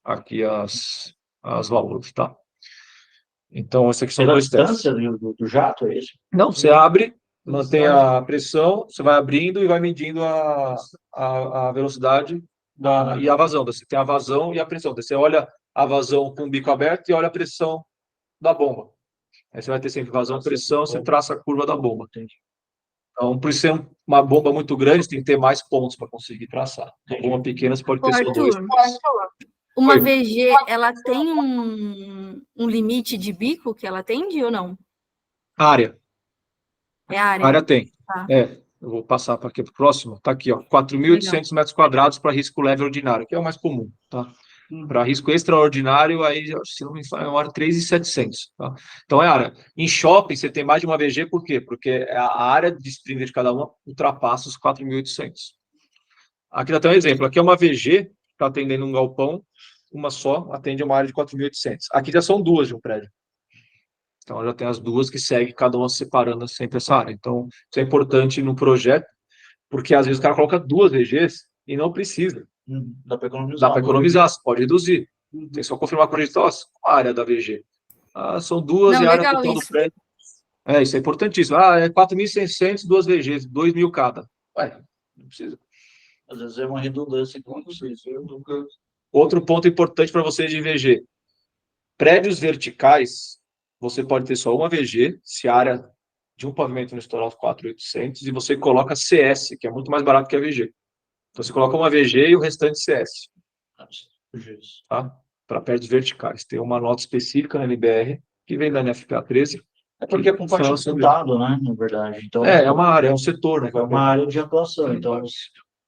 aqui as válvulas, tá? Então, esses aqui são dois testes. Pela distância do jato, é isso? Não, você abre, mantém a pressão, você vai abrindo e vai medindo a velocidade e a vazão. Você tem a vazão e a pressão. Você olha a vazão com o bico aberto e olha a pressão da bomba. Aí você vai ter sempre vazão e pressão, você traça a curva da bomba. Então, por ser uma bomba muito grande, você tem que ter mais pontos para conseguir traçar. Uma bomba pequena, você pode ter só dois. Uma VG, ela tem um limite de bico que ela atende ou não? Área. É a área? A área tem. Tá. Eu vou passar para aqui para o próximo. Está aqui, ó, 4.800 metros quadrados para risco leve ordinário, que é o mais comum, tá? Para risco extraordinário, aí, se não me engano, é uma área 3.700, tá? Então, é área. Em shopping, você tem mais de uma VG, por quê? Porque a área de sprinkler de cada uma ultrapassa os 4.800. Aqui dá até um exemplo. Aqui é uma VG, que está atendendo um galpão, uma só, atende uma área de 4.800. Aqui já são duas de um prédio. Então, já tem as duas que seguem, cada uma separando sempre essa área. Então, isso é importante no projeto, porque às vezes o cara coloca duas VGs e não precisa. Dá para economizar. Dá para economizar, você pode reduzir. Tem só confirmar com a gente, qual a área da VG? São duas e a área total do prédio. Isso é importantíssimo. É 4.600, duas VGs, 2.000 cada. Não precisa. Às vezes é uma redundância. Outro ponto importante para vocês de VG. Prédios verticais, você pode ter só uma VG, se a área de um pavimento não estourar os 4.800, e você coloca CS, que é muito mais barato que a VG. Então, você coloca uma VG e o restante CS. Tá? Para prédios verticais. Tem uma nota específica na NBR, que vem da NFPA 13. É porque é compartimentado, né? Na verdade. Então, é uma área, é um setor, né? É uma área de atuação. Então,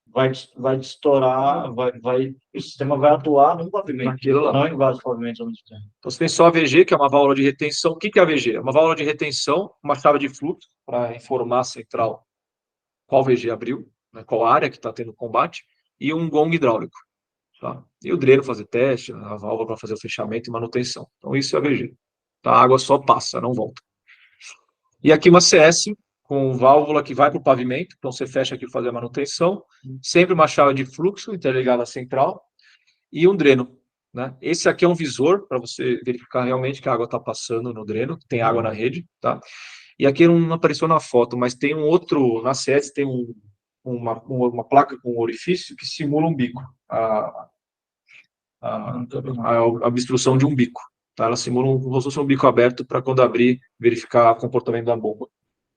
vai estourar, o sistema vai atuar num pavimento, não em vários pavimentos ao mesmo tempo. Então, você tem só a VG, que é uma válvula de retenção. O que é a VG? É uma válvula de retenção, uma chave de fluxo, para informar a central qual VG abriu, né, qual área que está tendo combate, e um gong hidráulico. Tá? E o dreno fazer teste, a válvula para fazer o fechamento e manutenção. Então, isso é a VG. Tá? A água só passa, não volta. E aqui uma CS, com válvula que vai para o pavimento, então você fecha aqui para fazer a manutenção, sempre uma chave de fluxo interligada à central e um dreno. Né? Esse aqui é um visor para você verificar realmente que a água está passando no dreno, tem água na rede. Tá? E aqui não apareceu na foto, mas tem um outro, na CS tem uma placa com um orifício que simula um bico, a obstrução de um bico. Tá? Ela simula como se fosse um bico aberto para quando abrir, verificar o comportamento da bomba.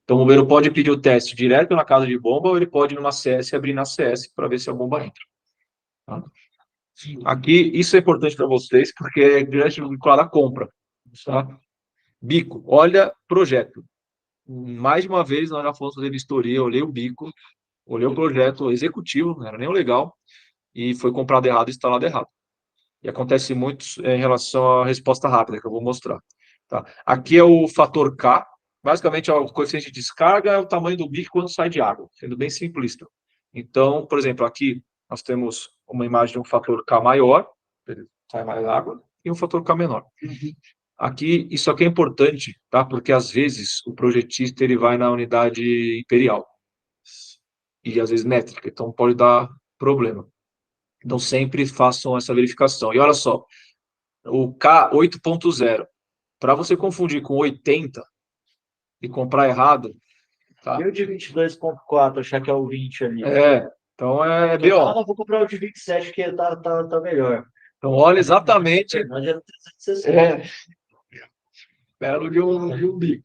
Então, o bombeiro pode pedir o teste direto na casa de bomba ou ele pode ir numa CS e abrir na CS para ver se a bomba entra. Tá? Aqui, isso é importante para vocês, porque é direto vinculado à compra. Tá? Bico, olha projeto. Mais de uma vez nós já fomos fazer vistoria, eu olhei o bico, olhei o projeto executivo, não era nem o legal, e foi comprado errado e instalado errado. E acontece muito em relação à resposta rápida, que eu vou mostrar. Tá? Aqui é o fator K, basicamente o coeficiente de descarga é o tamanho do bico quando sai de água, sendo bem simplista. Então, por exemplo, aqui nós temos uma imagem de um fator K maior, sai mais água, e um fator K menor. Aqui, isso aqui é importante, tá? Porque às vezes o projetista ele vai na unidade imperial e às vezes métrica, então pode dar problema. Então sempre façam essa verificação. E olha só, o K 8.0, para você confundir com 80 e comprar errado, tá? E o de 22.4, achar que é o 20 ali. Então é Eu B.O. vou comprar o de 27, que tá melhor. Então olha exatamente. Não adianta 360. Belo de um bico.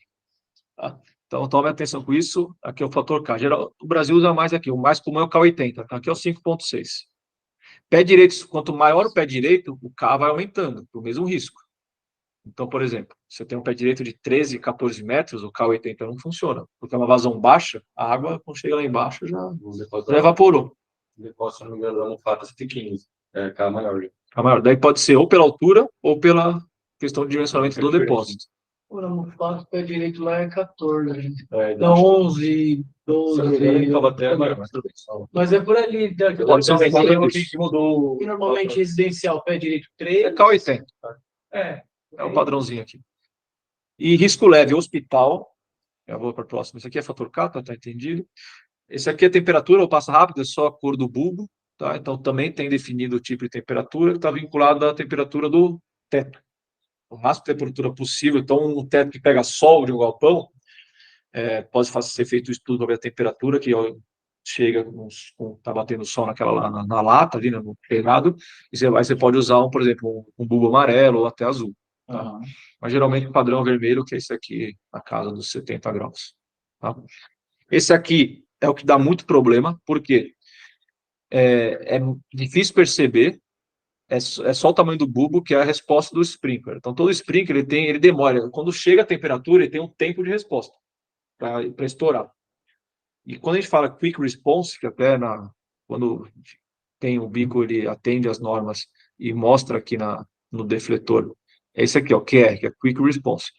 Tá? Então, tome atenção com isso. Aqui é o fator K. O Brasil usa mais aqui. O mais comum é o K80. Tá? Aqui é o 5.6. Pé direito, quanto maior o pé direito, o K vai aumentando, o mesmo risco. Então, por exemplo, você tem um pé direito de 13, 14 metros, o K80 não funciona. Porque é uma vazão baixa, a água, quando chega lá embaixo, já evaporou. O depósito, se não me engano, da almofada 115. É K maior. K maior. Daí pode ser ou pela altura ou pela questão de dimensionamento do depósito. O almofada, pé direito lá é 14. Então, 11, 12. Mas é por ali. Que mudou. E normalmente residencial, pé direito 3. É K80. É o padrãozinho aqui. E risco leve, hospital. Eu vou para o próximo. Esse aqui é fator K, tá entendido? Esse aqui é temperatura, ou passa rápido, é só a cor do bulbo. Tá? Então também tem definido o tipo de temperatura que está vinculado à temperatura do teto. O máximo de temperatura possível. Então, um teto que pega sol de um galpão, pode ser feito um estudo sobre a temperatura, que chega, está batendo sol na lata, ali no telhado, e você pode usar, por exemplo, um bulbo amarelo ou até azul. Tá? Mas geralmente o padrão vermelho, que é esse aqui, na casa dos 70 graus. Tá? Esse aqui é o que dá muito problema, porque é difícil perceber. É só o tamanho do bulbo que é a resposta do sprinkler. Então, todo sprinkler ele demora. Quando chega a temperatura, ele tem um tempo de resposta para estourar. E quando a gente fala quick response, que até quando tem o bico, ele atende às normas e mostra aqui no defletor, é esse aqui, ó, que é quick response.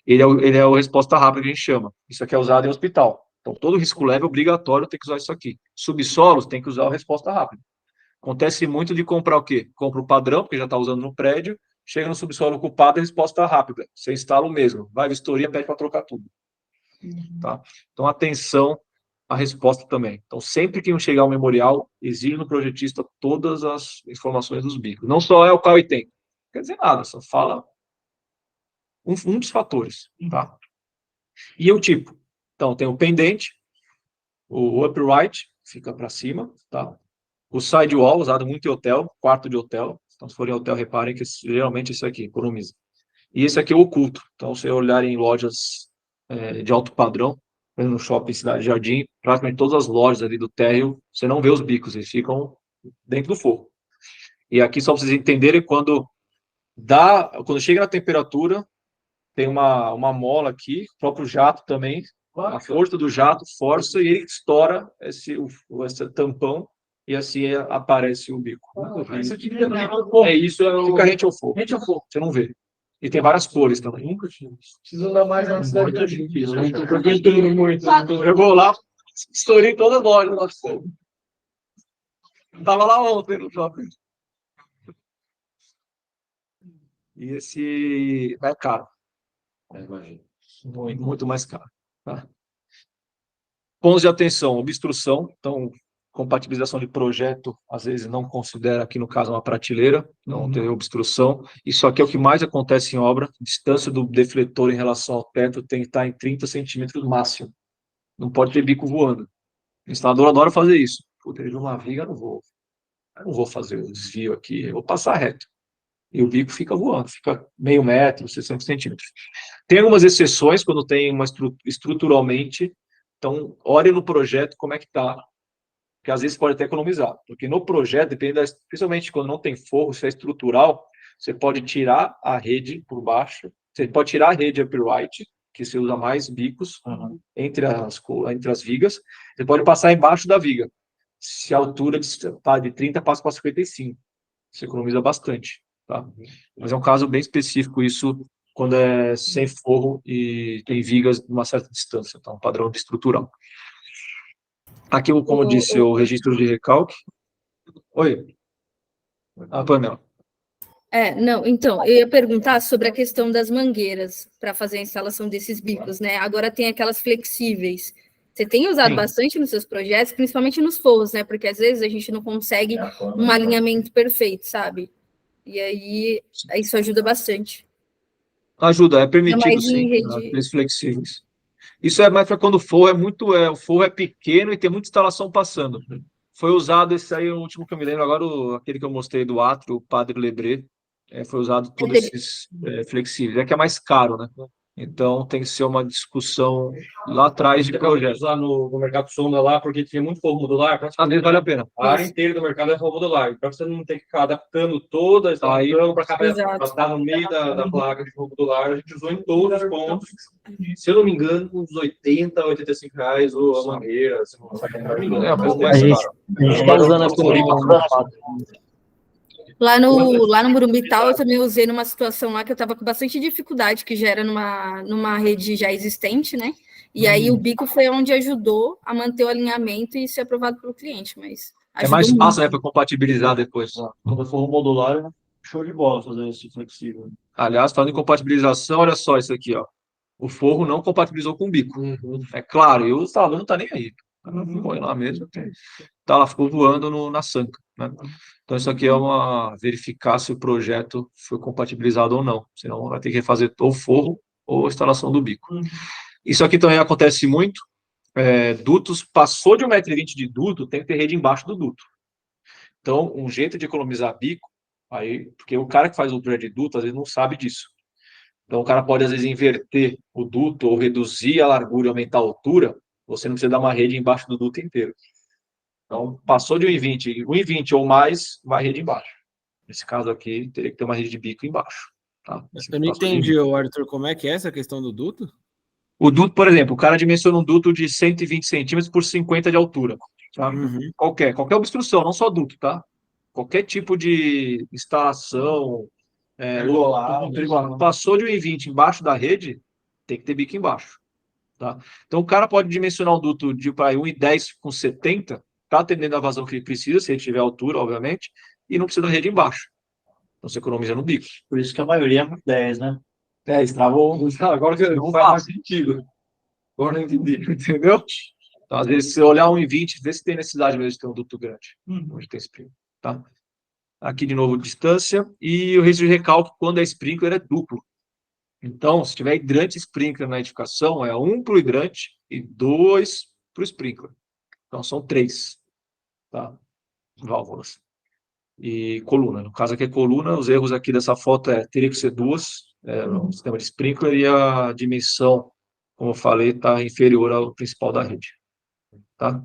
Ele é a resposta rápida que a gente chama. Isso aqui é usado em hospital. Então, todo risco leve é obrigatório ter que usar isso aqui. Subsolos tem que usar a resposta rápida. Acontece muito de comprar o quê? Compra o padrão, porque já está usando no prédio, chega no subsolo ocupado, a resposta rápida. Você instala o mesmo. Vai vistoria, pede para trocar tudo. Tá? Então, atenção à resposta também. Então, sempre que chegar ao memorial, exige no projetista todas as informações dos bicos. Não só é o K80. Não quer dizer nada, só fala um dos fatores. Tá? E o tipo? Então, tem o pendente, o upright, fica para cima, tá? O sidewall, usado muito em hotel, quarto de hotel. Então, se for em hotel, reparem que geralmente esse aqui economiza. E esse aqui é o oculto. Então, se olhar em lojas de alto padrão, por exemplo, no shopping Cidade Jardim, praticamente todas as lojas ali do térreo, você não vê os bicos, eles ficam dentro do forro. E aqui, só para vocês entenderem, quando chega na temperatura, tem uma mola aqui, o próprio jato também, a força do jato força e ele estoura esse tampão e assim aparece o bico. Isso aqui fica rente ao fogo. Você não vê. E tem várias cores também. Nunca tinha visto. Precisa andar mais na cidade da gente. Eu vou lá, estourei todas as lojas lá de fogo. Tava lá ontem no shopping. E esse é caro. Imagina. Muito mais caro. Tá? Pontos de atenção, obstrução. Então, compatibilização de projeto, às vezes não considera, aqui no caso, uma prateleira, não tem obstrução. Isso aqui é o que mais acontece em obra. Distância do defletor em relação ao teto tem que estar em 30 centímetros máximo. Não pode ter bico voando. O instalador adora fazer isso. Puta, ele viu uma viga, eu não vou fazer o desvio aqui, eu vou passar reto. E o bico fica voando, fica meio metro, 60 centímetros. Tem algumas exceções quando tem uma estruturalmente. Então, olhe no projeto como é que está. Porque às vezes pode até economizar. Porque no projeto, principalmente quando não tem forro, se é estrutural, você pode tirar a rede por baixo Você pode tirar a rede upright, que você usa mais bicos entre as vigas. Você pode passar embaixo da viga. Se a altura está de 30, passa para 55. Você economiza bastante. Tá? Mas é um caso bem específico isso quando é sem forro e tem vigas numa certa distância. Tá? Um padrão de estrutural. Aqui, como eu disse, o registro de recalque. Oi. Pamela. Não, então, eu ia perguntar sobre a questão das mangueiras para fazer a instalação desses bicos, né? Agora tem aquelas flexíveis. Você tem usado bastante nos seus projetos, principalmente nos forros, né? Porque às vezes a gente não consegue um alinhamento perfeito, sabe? E aí isso ajuda bastante. Ajuda, é permitido mais sim, em rede- aqueles flexíveis. Isso é mais para quando o forro o forro é pequeno e tem muita instalação passando. Foi usado esse aí, o último que eu me lembro agora, aquele que eu mostrei do átrio, o Padre Lebré, foi usado todos esses flexíveis. É que é mais caro, né? Então tem que ser uma discussão lá atrás de projeto. Usar no mercado sonda lá, porque tinha muito forro modular. Às vezes vale a pena. A área inteira do mercado é forro modular. Para você não ter que ficar adaptando toda a instalação para estar no meio da placa de forro modular, a gente usou em todos os pontos. Se eu não me engano, uns 80, 85 reais ou a mangueira. Se não me engano. É um pouco A mais gente caro. está usando aqui Lá no Morumbi Tal, eu também usei numa situação lá que eu estava com bastante dificuldade, que já era numa rede já existente, né? E aí o bico foi onde ajudou a manter o alinhamento e ser aprovado pelo cliente, mas É mais fácil, né, para compatibilizar depois. Quando for modular, show de bola fazer esse flexível. Aliás, falando em compatibilização, olha só isso aqui, ó. O forro não compatibilizou com o bico. É claro, e o instalador não está nem aí. Põe lá mesmo. Tá lá, ficou voando na sanca. Né? Então, isso aqui é uma verificar se o projeto foi compatibilizado ou não. Senão vai ter que refazer ou o forro ou a instalação do bico. Isso aqui também acontece muito. Dutos, passou de 1,20 m de duto, tem que ter rede embaixo do duto. Então, um jeito de economizar bico, porque o cara que faz o projeto de duto, às vezes não sabe disso. Então, o cara pode, às vezes, inverter o duto ou reduzir a largura e aumentar a altura, você não precisa dar uma rede embaixo do duto inteiro. Então, passou de 1,20 ou mais, vai rede embaixo. Nesse caso aqui, teria que ter uma rede de bico embaixo. Tá? Eu não entendi, Arthur, como é que é essa questão do duto? O duto, por exemplo, o cara dimensiona um duto de 120 centímetros por 50 de altura. Tá? Qualquer obstrução, não só duto, tá? Qualquer tipo de instalação, passou de 1,20 embaixo da rede, tem que ter bico embaixo. Tá? Então, o cara pode dimensionar um duto de 1,10 com 70, tá atendendo a vazão que ele precisa, se ele tiver altura, obviamente, e não precisa da rede embaixo. Então, você economiza no bico. Por isso que a maioria é 10, né? Travou. Agora que não faz mais sentido. Agora não entendi, entendeu? Então, às vezes, se você olhar 1,20, vê se tem necessidade mesmo de ter um duto grande. Onde tem sprinkler, tá? Aqui, de novo, distância. E o registro de recalque, quando é sprinkler, é duplo. Então, se tiver hidrante e sprinkler na edificação, é 1 para o hidrante e 2 para o sprinkler. Então, são 3, tá? Válvulas. E coluna. No caso aqui é coluna, os erros aqui dessa foto teria que ser 2, no sistema de sprinkler, e a dimensão, como eu falei, está inferior ao principal da rede. Tá?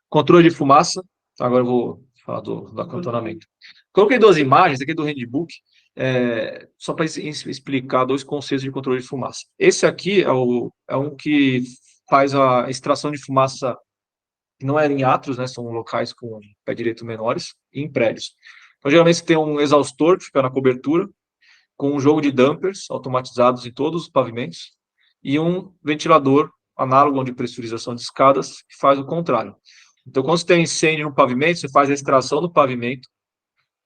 Controle de fumaça. Agora eu vou falar do acantonamento. Coloquei 2 imagens aqui do handbook, só para explicar 2 conceitos de controle de fumaça. Esse aqui é um que faz a extração de fumaça, que não é em atos, né, são locais com pé direito menores, e em prédios. Então, geralmente, você tem um exaustor que fica na cobertura, com um jogo de dampers automatizados em todos os pavimentos, e um ventilador análogo de pressurização de escadas, que faz o contrário. Então, quando você tem incêndio no pavimento, você faz a extração do pavimento,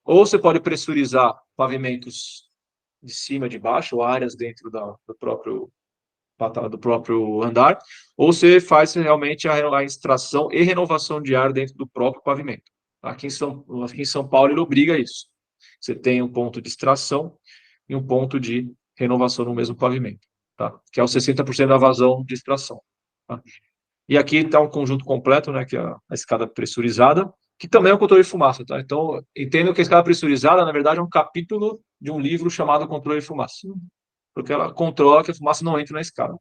ou você pode pressurizar pavimentos de cima, de baixo, ou áreas dentro do próprio andar, ou você faz realmente a extração e renovação de ar dentro do próprio pavimento. Aqui em São Paulo, ele obriga isso. Você tem um ponto de extração e um ponto de renovação no mesmo pavimento, tá? Que é os 60% da vazão de extração. Tá? E aqui está um conjunto completo, né, que é a escada pressurizada, que também é um controle de fumaça, tá? Então, entendo que a escada pressurizada, na verdade, é um capítulo de um livro chamado Controle de Fumaça, porque ela controla que a fumaça não entre na escada,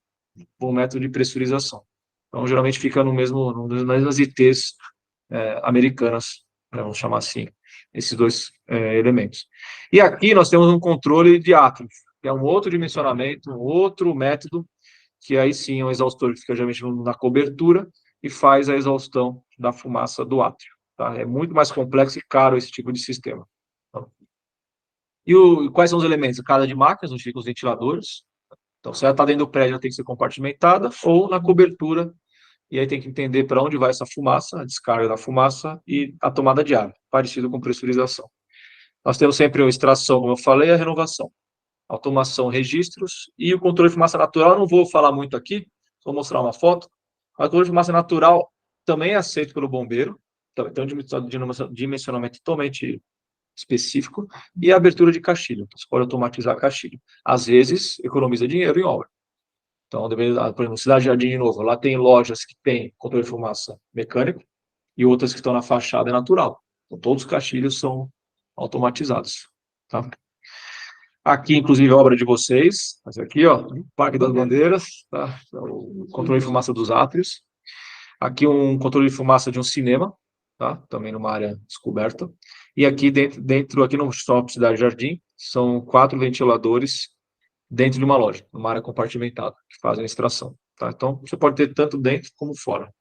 por um método de pressurização. Então, geralmente fica nas mesmas ITs americanas, né, vamos chamar assim, esses 2 elementos. E aqui nós temos um controle de átomos. que é um outro dimensionamento, um outro método, que aí sim é um exaustor que fica geralmente na cobertura e faz a exaustão da fumaça do átrio. Tá? É muito mais complexo e caro esse tipo de sistema. Tá? E quais são os elementos? Cada de máquinas, onde ficam os ventiladores. Então, se ela está dentro do prédio, ela tem que ser compartimentada, ou na cobertura, e aí tem que entender para onde vai essa fumaça, a descarga da fumaça e a tomada de ar, parecido com pressurização. Nós temos sempre a extração, como eu falei, e a renovação. Automação, registros e o controle de fumaça natural. Eu não vou falar muito aqui, vou mostrar uma foto. O controle de fumaça natural também é aceito pelo bombeiro, tem um dimensionamento totalmente específico, e a abertura de caixilho. Você pode automatizar caixilho. Às vezes, economiza dinheiro em obra. Então, por exemplo, Cidade Jardim, de novo, lá tem lojas que têm controle de fumaça mecânico e outras que estão na fachada natural. Então, todos os caixilhos são automatizados. Tá? Aqui, inclusive, a obra de vocês, mas aqui, ó, Parque das Bandeiras, tá? O controle de fumaça dos átrios. Aqui um controle de fumaça de um cinema, tá? Também numa área descoberta. E aqui dentro aqui no Shopping Cidade Jardim, são 4 ventiladores dentro de uma loja, numa área compartimentada, que fazem a extração. Tá? Então, você pode ter tanto dentro como fora.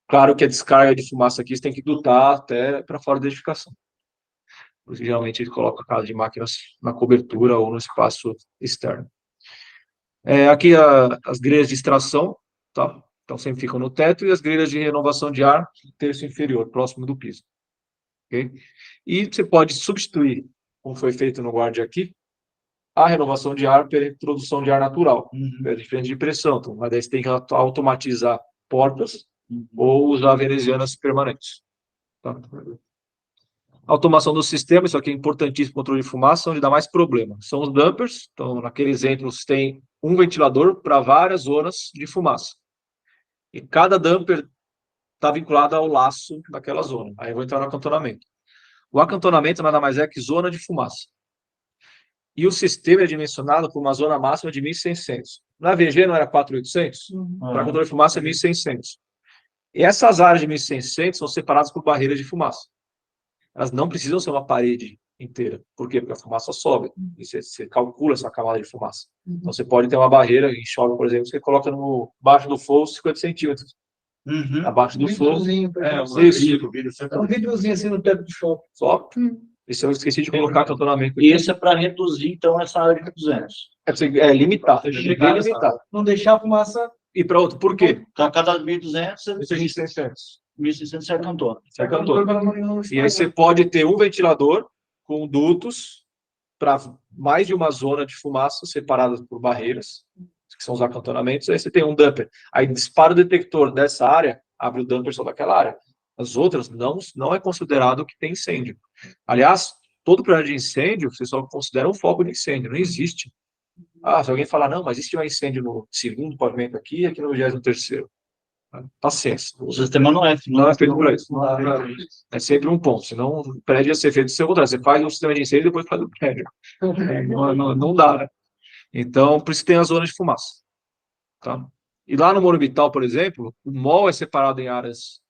Claro que a descarga de fumaça aqui você tem que dutar até para fora da edificação. Porque geralmente ele coloca a casa de máquinas na cobertura ou no espaço externo. Aqui as grelhas de extração, tá? Então sempre ficam no teto, e as grelhas de renovação de ar, terço inferior, próximo do piso. Okay? E você pode substituir, como foi feito no guarda aqui, a renovação de ar pela introdução de ar natural, é diferente de pressão, então, mas daí você tem que automatizar portas ou usar venezianas permanentes. Tá? Automação do sistema, isso aqui é importantíssimo, controle de fumaça, onde dá mais problema. São os dumpers, então naquele exemplo você tem um ventilador para várias zonas de fumaça. E cada dumper está vinculado ao laço daquela zona. Aí eu vou entrar no acantonamento. O acantonamento nada mais é que zona de fumaça. E o sistema é dimensionado por uma zona máxima de 1.600. Na VG não era 4.800? Para controle de fumaça é 1.600. E essas áreas de 1.600 são separadas por barreiras de fumaça. Elas não precisam ser uma parede inteira. Por quê? Porque a fumaça sobe. E você calcula essa camada de fumaça. Então, você pode ter uma barreira em chove, por exemplo, você coloca abaixo do forro 50 centímetros. Abaixo do forro. Um vidrozinho assim no teto do shopping. Só. Isso eu esqueci de colocar acantonamento. E esse é para reduzir, então, essa área de 200. Limitar. Não deixar a fumaça... E para outro, por quê? Então, a cada 1.200, Isso é 1.600. 1.600 você acantona. E aí você pode ter um ventilador com dutos para mais de uma zona de fumaça separadas por barreiras, que são os acantonamentos. Aí você tem um dumper. Aí dispara o detector dessa área, abre o dumper só daquela área. As outras não é considerado que tem incêndio. Aliás, todo projeto de incêndio, você só considera um foco de incêndio, não existe. Se alguém falar, não, mas e se tiver incêndio no segundo pavimento aqui e aqui no 23º? Paciência. O sistema não é feito para isso. É sempre um ponto. Senão o prédio ia ser feito do seu contrário. Você faz um sistema de incêndio e depois faz o prédio. Não dá, né? Então, por isso tem a zona de fumaça. Tá? E lá no Morumbital, por exemplo, o mall é separado em áreas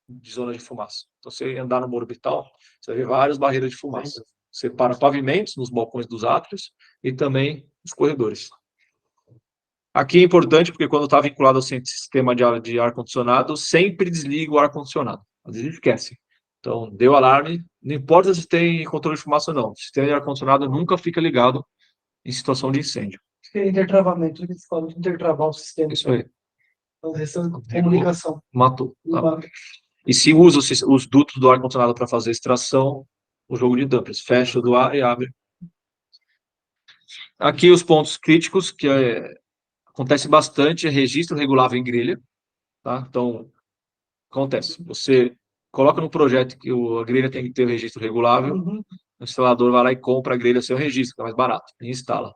de zona de fumaça. Então, você andar no Morumbital, você vai ver várias barreiras de fumaça. Separa pavimentos nos balcões dos átrios e também os corredores. Aqui é importante porque quando está vinculado ao sistema de ar-condicionado, sempre desliga o ar-condicionado. Às vezes esquece. Então, deu alarme, não importa se tem controle de fumaça ou não. O sistema de ar-condicionado nunca fica ligado em situação de incêndio. Intertravamento, eles falam de intertravar o sistema. Isso aí. Então, essa comunicação. Matou. Tá? E se usa os dutos do ar-condicionado para fazer extração, o jogo de dampers. Fecha do ar e abre. Aqui os pontos críticos, que acontece bastante, é registro regulável em grelha. Tá? Então, acontece. Você coloca no projeto que a grelha tem que ter o registro regulável, o instalador vai lá e compra a grelha sem o registro, que é mais barato, e instala.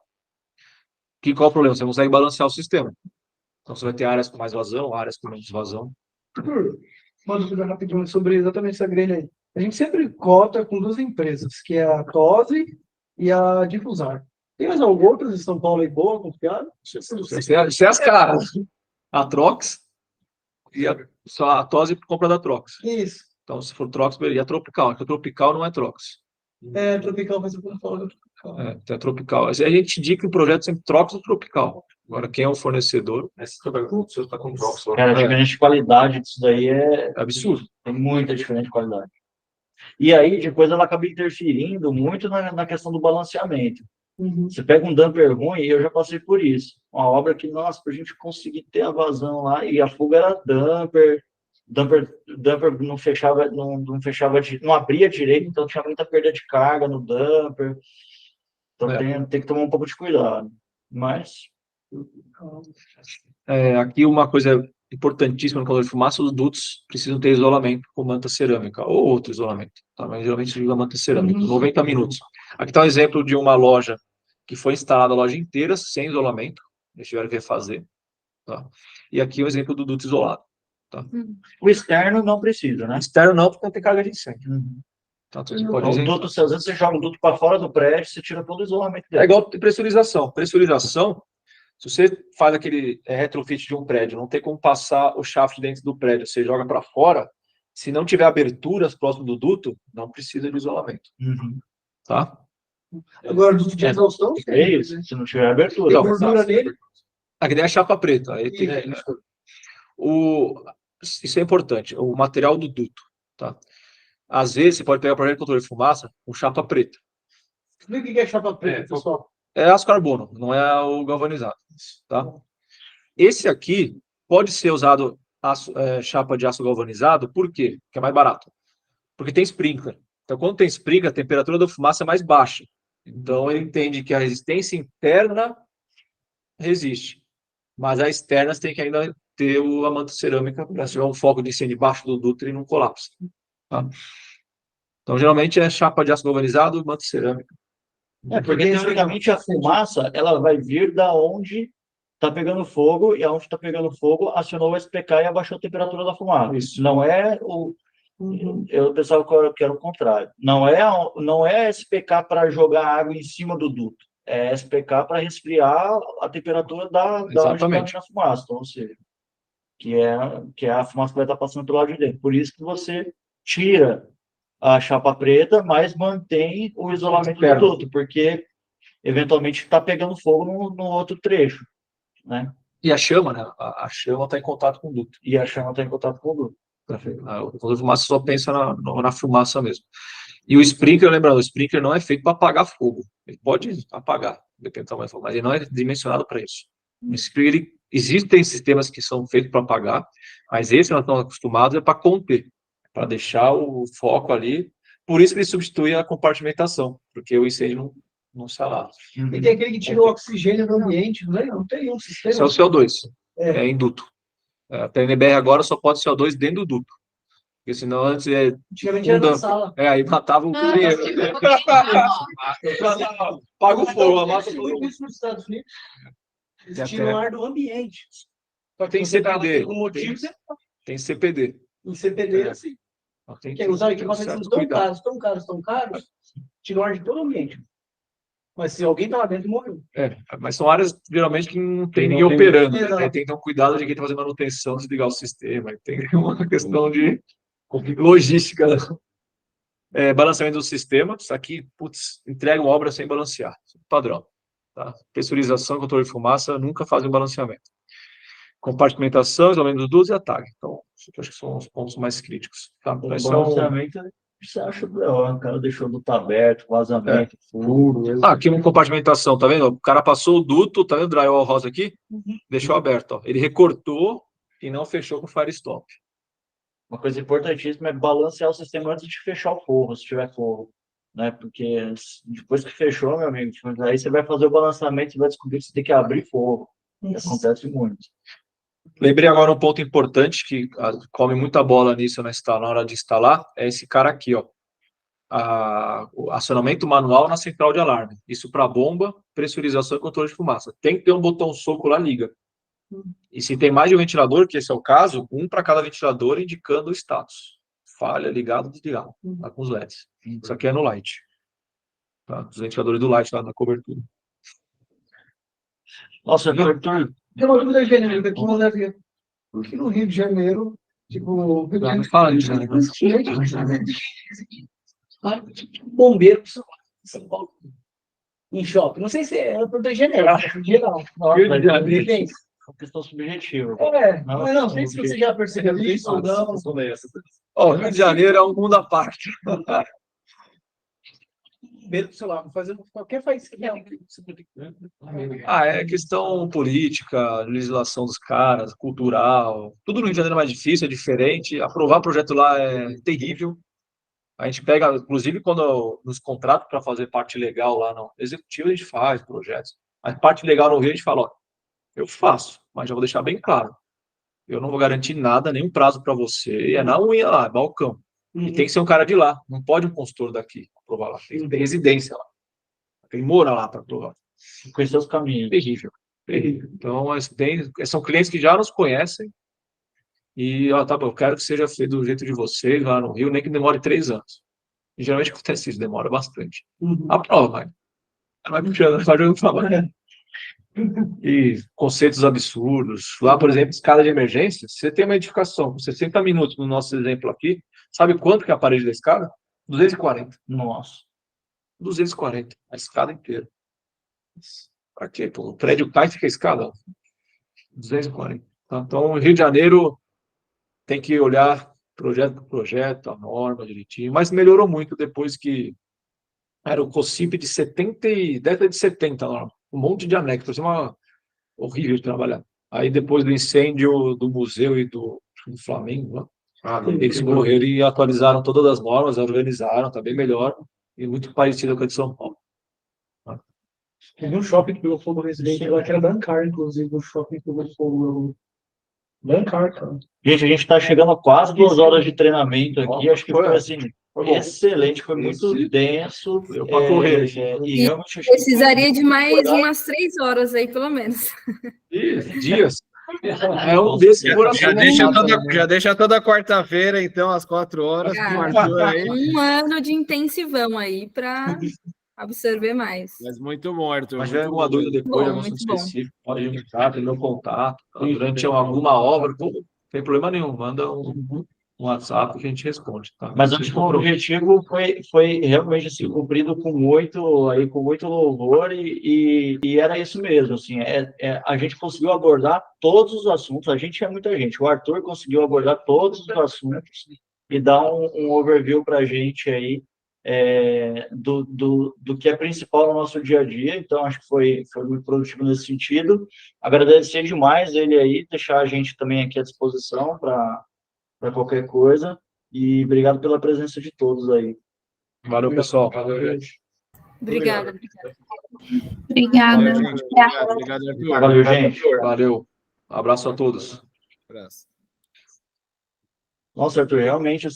Qual o problema? Você não consegue balancear o sistema. Então, você vai ter áreas com mais vazão, áreas com menos vazão. Uma dúvida rapidinho sobre exatamente essa grelha aí. A gente sempre cota com 2 empresas, que é a TOSI e a Difusar. Tem mais alguma outra de São Paulo aí boa, confiável? Isso é as caras. A Trox e a TOSI compra da Trox. Isso. Então, se for Trox, e a Tropical. A Tropical não é Trox. Tropical, mas eu vou falar. Tem a Tropical. A gente indica o projeto sempre troca o Tropical. Agora, quem é o fornecedor? Você está com drogas. Cara, a diferença de qualidade disso daí é Absurdo. tem muita diferença de qualidade. E aí, depois ela acaba interferindo muito na questão do balanceamento. Você pega um dumper ruim, e eu já passei por isso. Uma obra que, nossa, para a gente conseguir ter a vazão lá, e a fuga era dumper não fechava, não abria direito, então tinha muita perda de carga no dumper. Então tem que tomar um pouco de cuidado. Mas aqui uma coisa importantíssima no calor de fumaça, os dutos precisam ter isolamento com manta cerâmica, ou outro isolamento, tá? Mas geralmente se usa manta cerâmica, 90 minutos. Aqui está um exemplo de uma loja que foi instalada a loja inteira sem isolamento, eles tiveram que refazer, tá? E aqui é o exemplo do duto isolado. Tá? O externo não precisa, né? O externo não, porque não tem carga de incêndio. Então, você pode dizer, às vezes você joga o duto para fora do prédio, você tira todo o isolamento dele. É igual pressurização. Pressurização, se você faz aquele retrofit de um prédio, não tem como passar o shaft dentro do prédio, você joga para fora, se não tiver aberturas próximo do duto, não precisa de isolamento. Tá? Agora, duto de exaustão, é isso, se não tiver abertura. Tem gordura nele. Aqui nem a chapa preta. Aí tem, isso é importante, o material do duto. Tá? Às vezes, você pode pegar o projeto de controle de fumaça com chapa preta. Explica o que é chapa preta, pessoal. É aço carbono, não é o galvanizado. Tá? Esse aqui pode ser usado chapa de aço galvanizado, por quê? Porque é mais barato. Porque tem sprinkler. Então, quando tem sprinkler, a temperatura da fumaça é mais baixa. Então, ele entende que a resistência interna resiste. Mas a externa tem que ainda ter a manta cerâmica para se tiver um foco de incêndio embaixo do duto e não colapsa. Tá? Então, geralmente é chapa de aço galvanizado e manta cerâmica. Porque teoricamente a fumaça ela vai vir da onde está pegando fogo, e aonde está pegando fogo acionou o SPK e abaixou a temperatura da fumaça. Isso. Não é o. Eu pensava que era o contrário. Não é SPK para jogar água em cima do duto. É SPK para resfriar a temperatura da onde está a fumaça. Então, ou seja, que é a fumaça que vai estar passando pelo lado de dentro. Por isso que você tira a chapa preta, mas mantém o isolamento do duto, porque eventualmente está pegando fogo no outro trecho, né? E a chama, né? A chama está em contato com o duto. E a chama está em contato com o duto. O controle de fumaça só pensa na fumaça mesmo. E o sprinkler, lembrando, o sprinkler não é feito para apagar fogo. Ele pode apagar, depende do tamanho do fogo, mas ele não é dimensionado para isso. O sprinkler, existem sistemas que são feitos para apagar, mas esse nós estamos acostumados é para conter, para deixar o foco ali. Por isso que ele substitui a compartimentação, porque o incêndio não se alastra. E tem aquele que tira o oxigênio do ambiente, não tem um sistema. Isso é o CO2, é em duto. A TNBR agora só pode CO2 dentro do duto. Porque senão antes antigamente era na sala. Aí matava o cozinheiro. Paga o fogo, mata todo mundo. Isso nos Estados Unidos. Eles tiram o ar do ambiente. Tem CPD. Tem CPD. Em CPD é assim. Quem usar equipamentos tão caros, tira o ar de todo o ambiente. Mas se alguém está lá dentro, morreu. Mas são áreas, geralmente, que não tem ninguém operando. Né? Tem que ter um cuidado de quem está fazendo manutenção, desligar o sistema. Tem uma questão de logística. Balanceamento do sistema. Isso aqui, entrega uma obra sem balancear. Padrão. Tá? Pressurização, controle de fumaça, nunca fazem balanceamento. Compartimentação, isolamento dos dutos e a tag. Então, acho que são os pontos mais críticos. Tá? O balanceamento, você acha que o cara deixou o duto aberto, vazamento, furo. Aqui uma compartimentação, tá vendo? O cara passou o duto, tá vendo o drywall rosa aqui? Deixou aberto. Ó. Ele recortou e não fechou com o firestop. Uma coisa importantíssima é balancear o sistema antes de fechar o forro, se tiver forro. Né? Porque depois que fechou, meu amigo, aí você vai fazer o balanceamento e vai descobrir que você tem que abrir forro. Acontece muito. Lembrei agora um ponto importante que come muita bola nisso na hora de instalar, é esse cara aqui, ó. O acionamento manual na central de alarme. Isso para bomba, pressurização e controle de fumaça. Tem que ter um botão soco lá, liga. E se tem mais de um ventilador, que esse é o caso, um para cada ventilador indicando o status. Falha, ligado, desligado. Tá com os LEDs. Isso aqui é no light. Tá? Os ventiladores do light lá na cobertura. Nossa, Arthur. Tem uma dúvida genérica aqui, mas é porque no Rio de Janeiro, tipo, não fala de Janeiro. Bombeiro, São Paulo. em shopping. Não sei se é proteger geral. Geral. Uma questão subjetiva. Mas não sei se você já percebeu isso ou não. Ó, Rio de Janeiro é um mundo à parte. Sei lá, fazendo qualquer país que É questão política, legislação dos caras, cultural. Tudo no Rio de Janeiro é mais difícil, é diferente. Aprovar projeto lá é terrível. A gente pega, inclusive, quando nos contratos para fazer parte legal lá no executivo, a gente faz projetos. A parte legal no Rio, a gente fala, ó, eu faço, mas já vou deixar bem claro. Eu não vou garantir nada, nenhum prazo para você. E é na unha lá, é balcão. E tem que ser um cara de lá. Não pode um consultor daqui aprovar lá. Tem que ter residência lá. Quem mora lá para aprovar. Conhecer os caminhos. Terrível. Terrível. Então, são clientes que já nos conhecem. E, tá bom, eu quero que seja feito do jeito de vocês lá no Rio, nem que demore 3 anos. E geralmente acontece isso, demora bastante. Aprova, vai puxando, vai jogando pra baixo. E conceitos absurdos. Lá, por exemplo, escada de emergência, você tem uma edificação com 60 minutos, no nosso exemplo aqui, sabe quanto que é a parede da escada? 240. Nossa. 240, a escada inteira. Pra quê? Pô, o prédio cai e fica a escada. 240. Então, Rio de Janeiro tem que olhar projeto por projeto, a norma direitinho, mas melhorou muito depois que era o COSIP de 70 e década de 70, a norma. Um monte de anexo, horrível de trabalhar. Aí depois do incêndio do museu e do Flamengo, eles correram e atualizaram todas as normas, organizaram, tá bem melhor e muito parecido com a de São Paulo. Teve um shopping que pegou fogo residente lá, que era Dancar, inclusive, um shopping que pegou fogo. Dancar, cara. Gente, a gente está chegando a quase 2 horas de treinamento aqui. Acho que foi assim, excelente, foi muito denso. Deu para correr. E realmente precisaria de mais umas 3 horas aí, pelo menos. Dias. É um desses Já deixa toda quarta-feira, então, às 4 horas. Um ano de intensivão aí para absorver mais. Mas muito bom, Arthur. Mas tiver alguma dúvida depois, algum assunto específico, pode me ligar, tem meu contato. Durante alguma obra, não tem problema nenhum, manda um WhatsApp que a gente responde. Tá? Mas acho que o objetivo foi realmente assim, cumprido com muito louvor e era isso mesmo. Assim, a gente conseguiu abordar todos os assuntos, a gente é muita gente. O Arthur conseguiu abordar todos os assuntos e dar um overview para a gente aí do que é principal no nosso dia a dia. Então, acho que foi muito produtivo nesse sentido. Agradecer demais ele aí, deixar a gente também aqui à disposição para qualquer coisa. E obrigado pela presença de todos aí. Valeu, pessoal. Obrigada. Obrigada. Obrigado, Arthur. Valeu, gente. Valeu. Abraço a todos. Abraço. Nossa, Arthur, realmente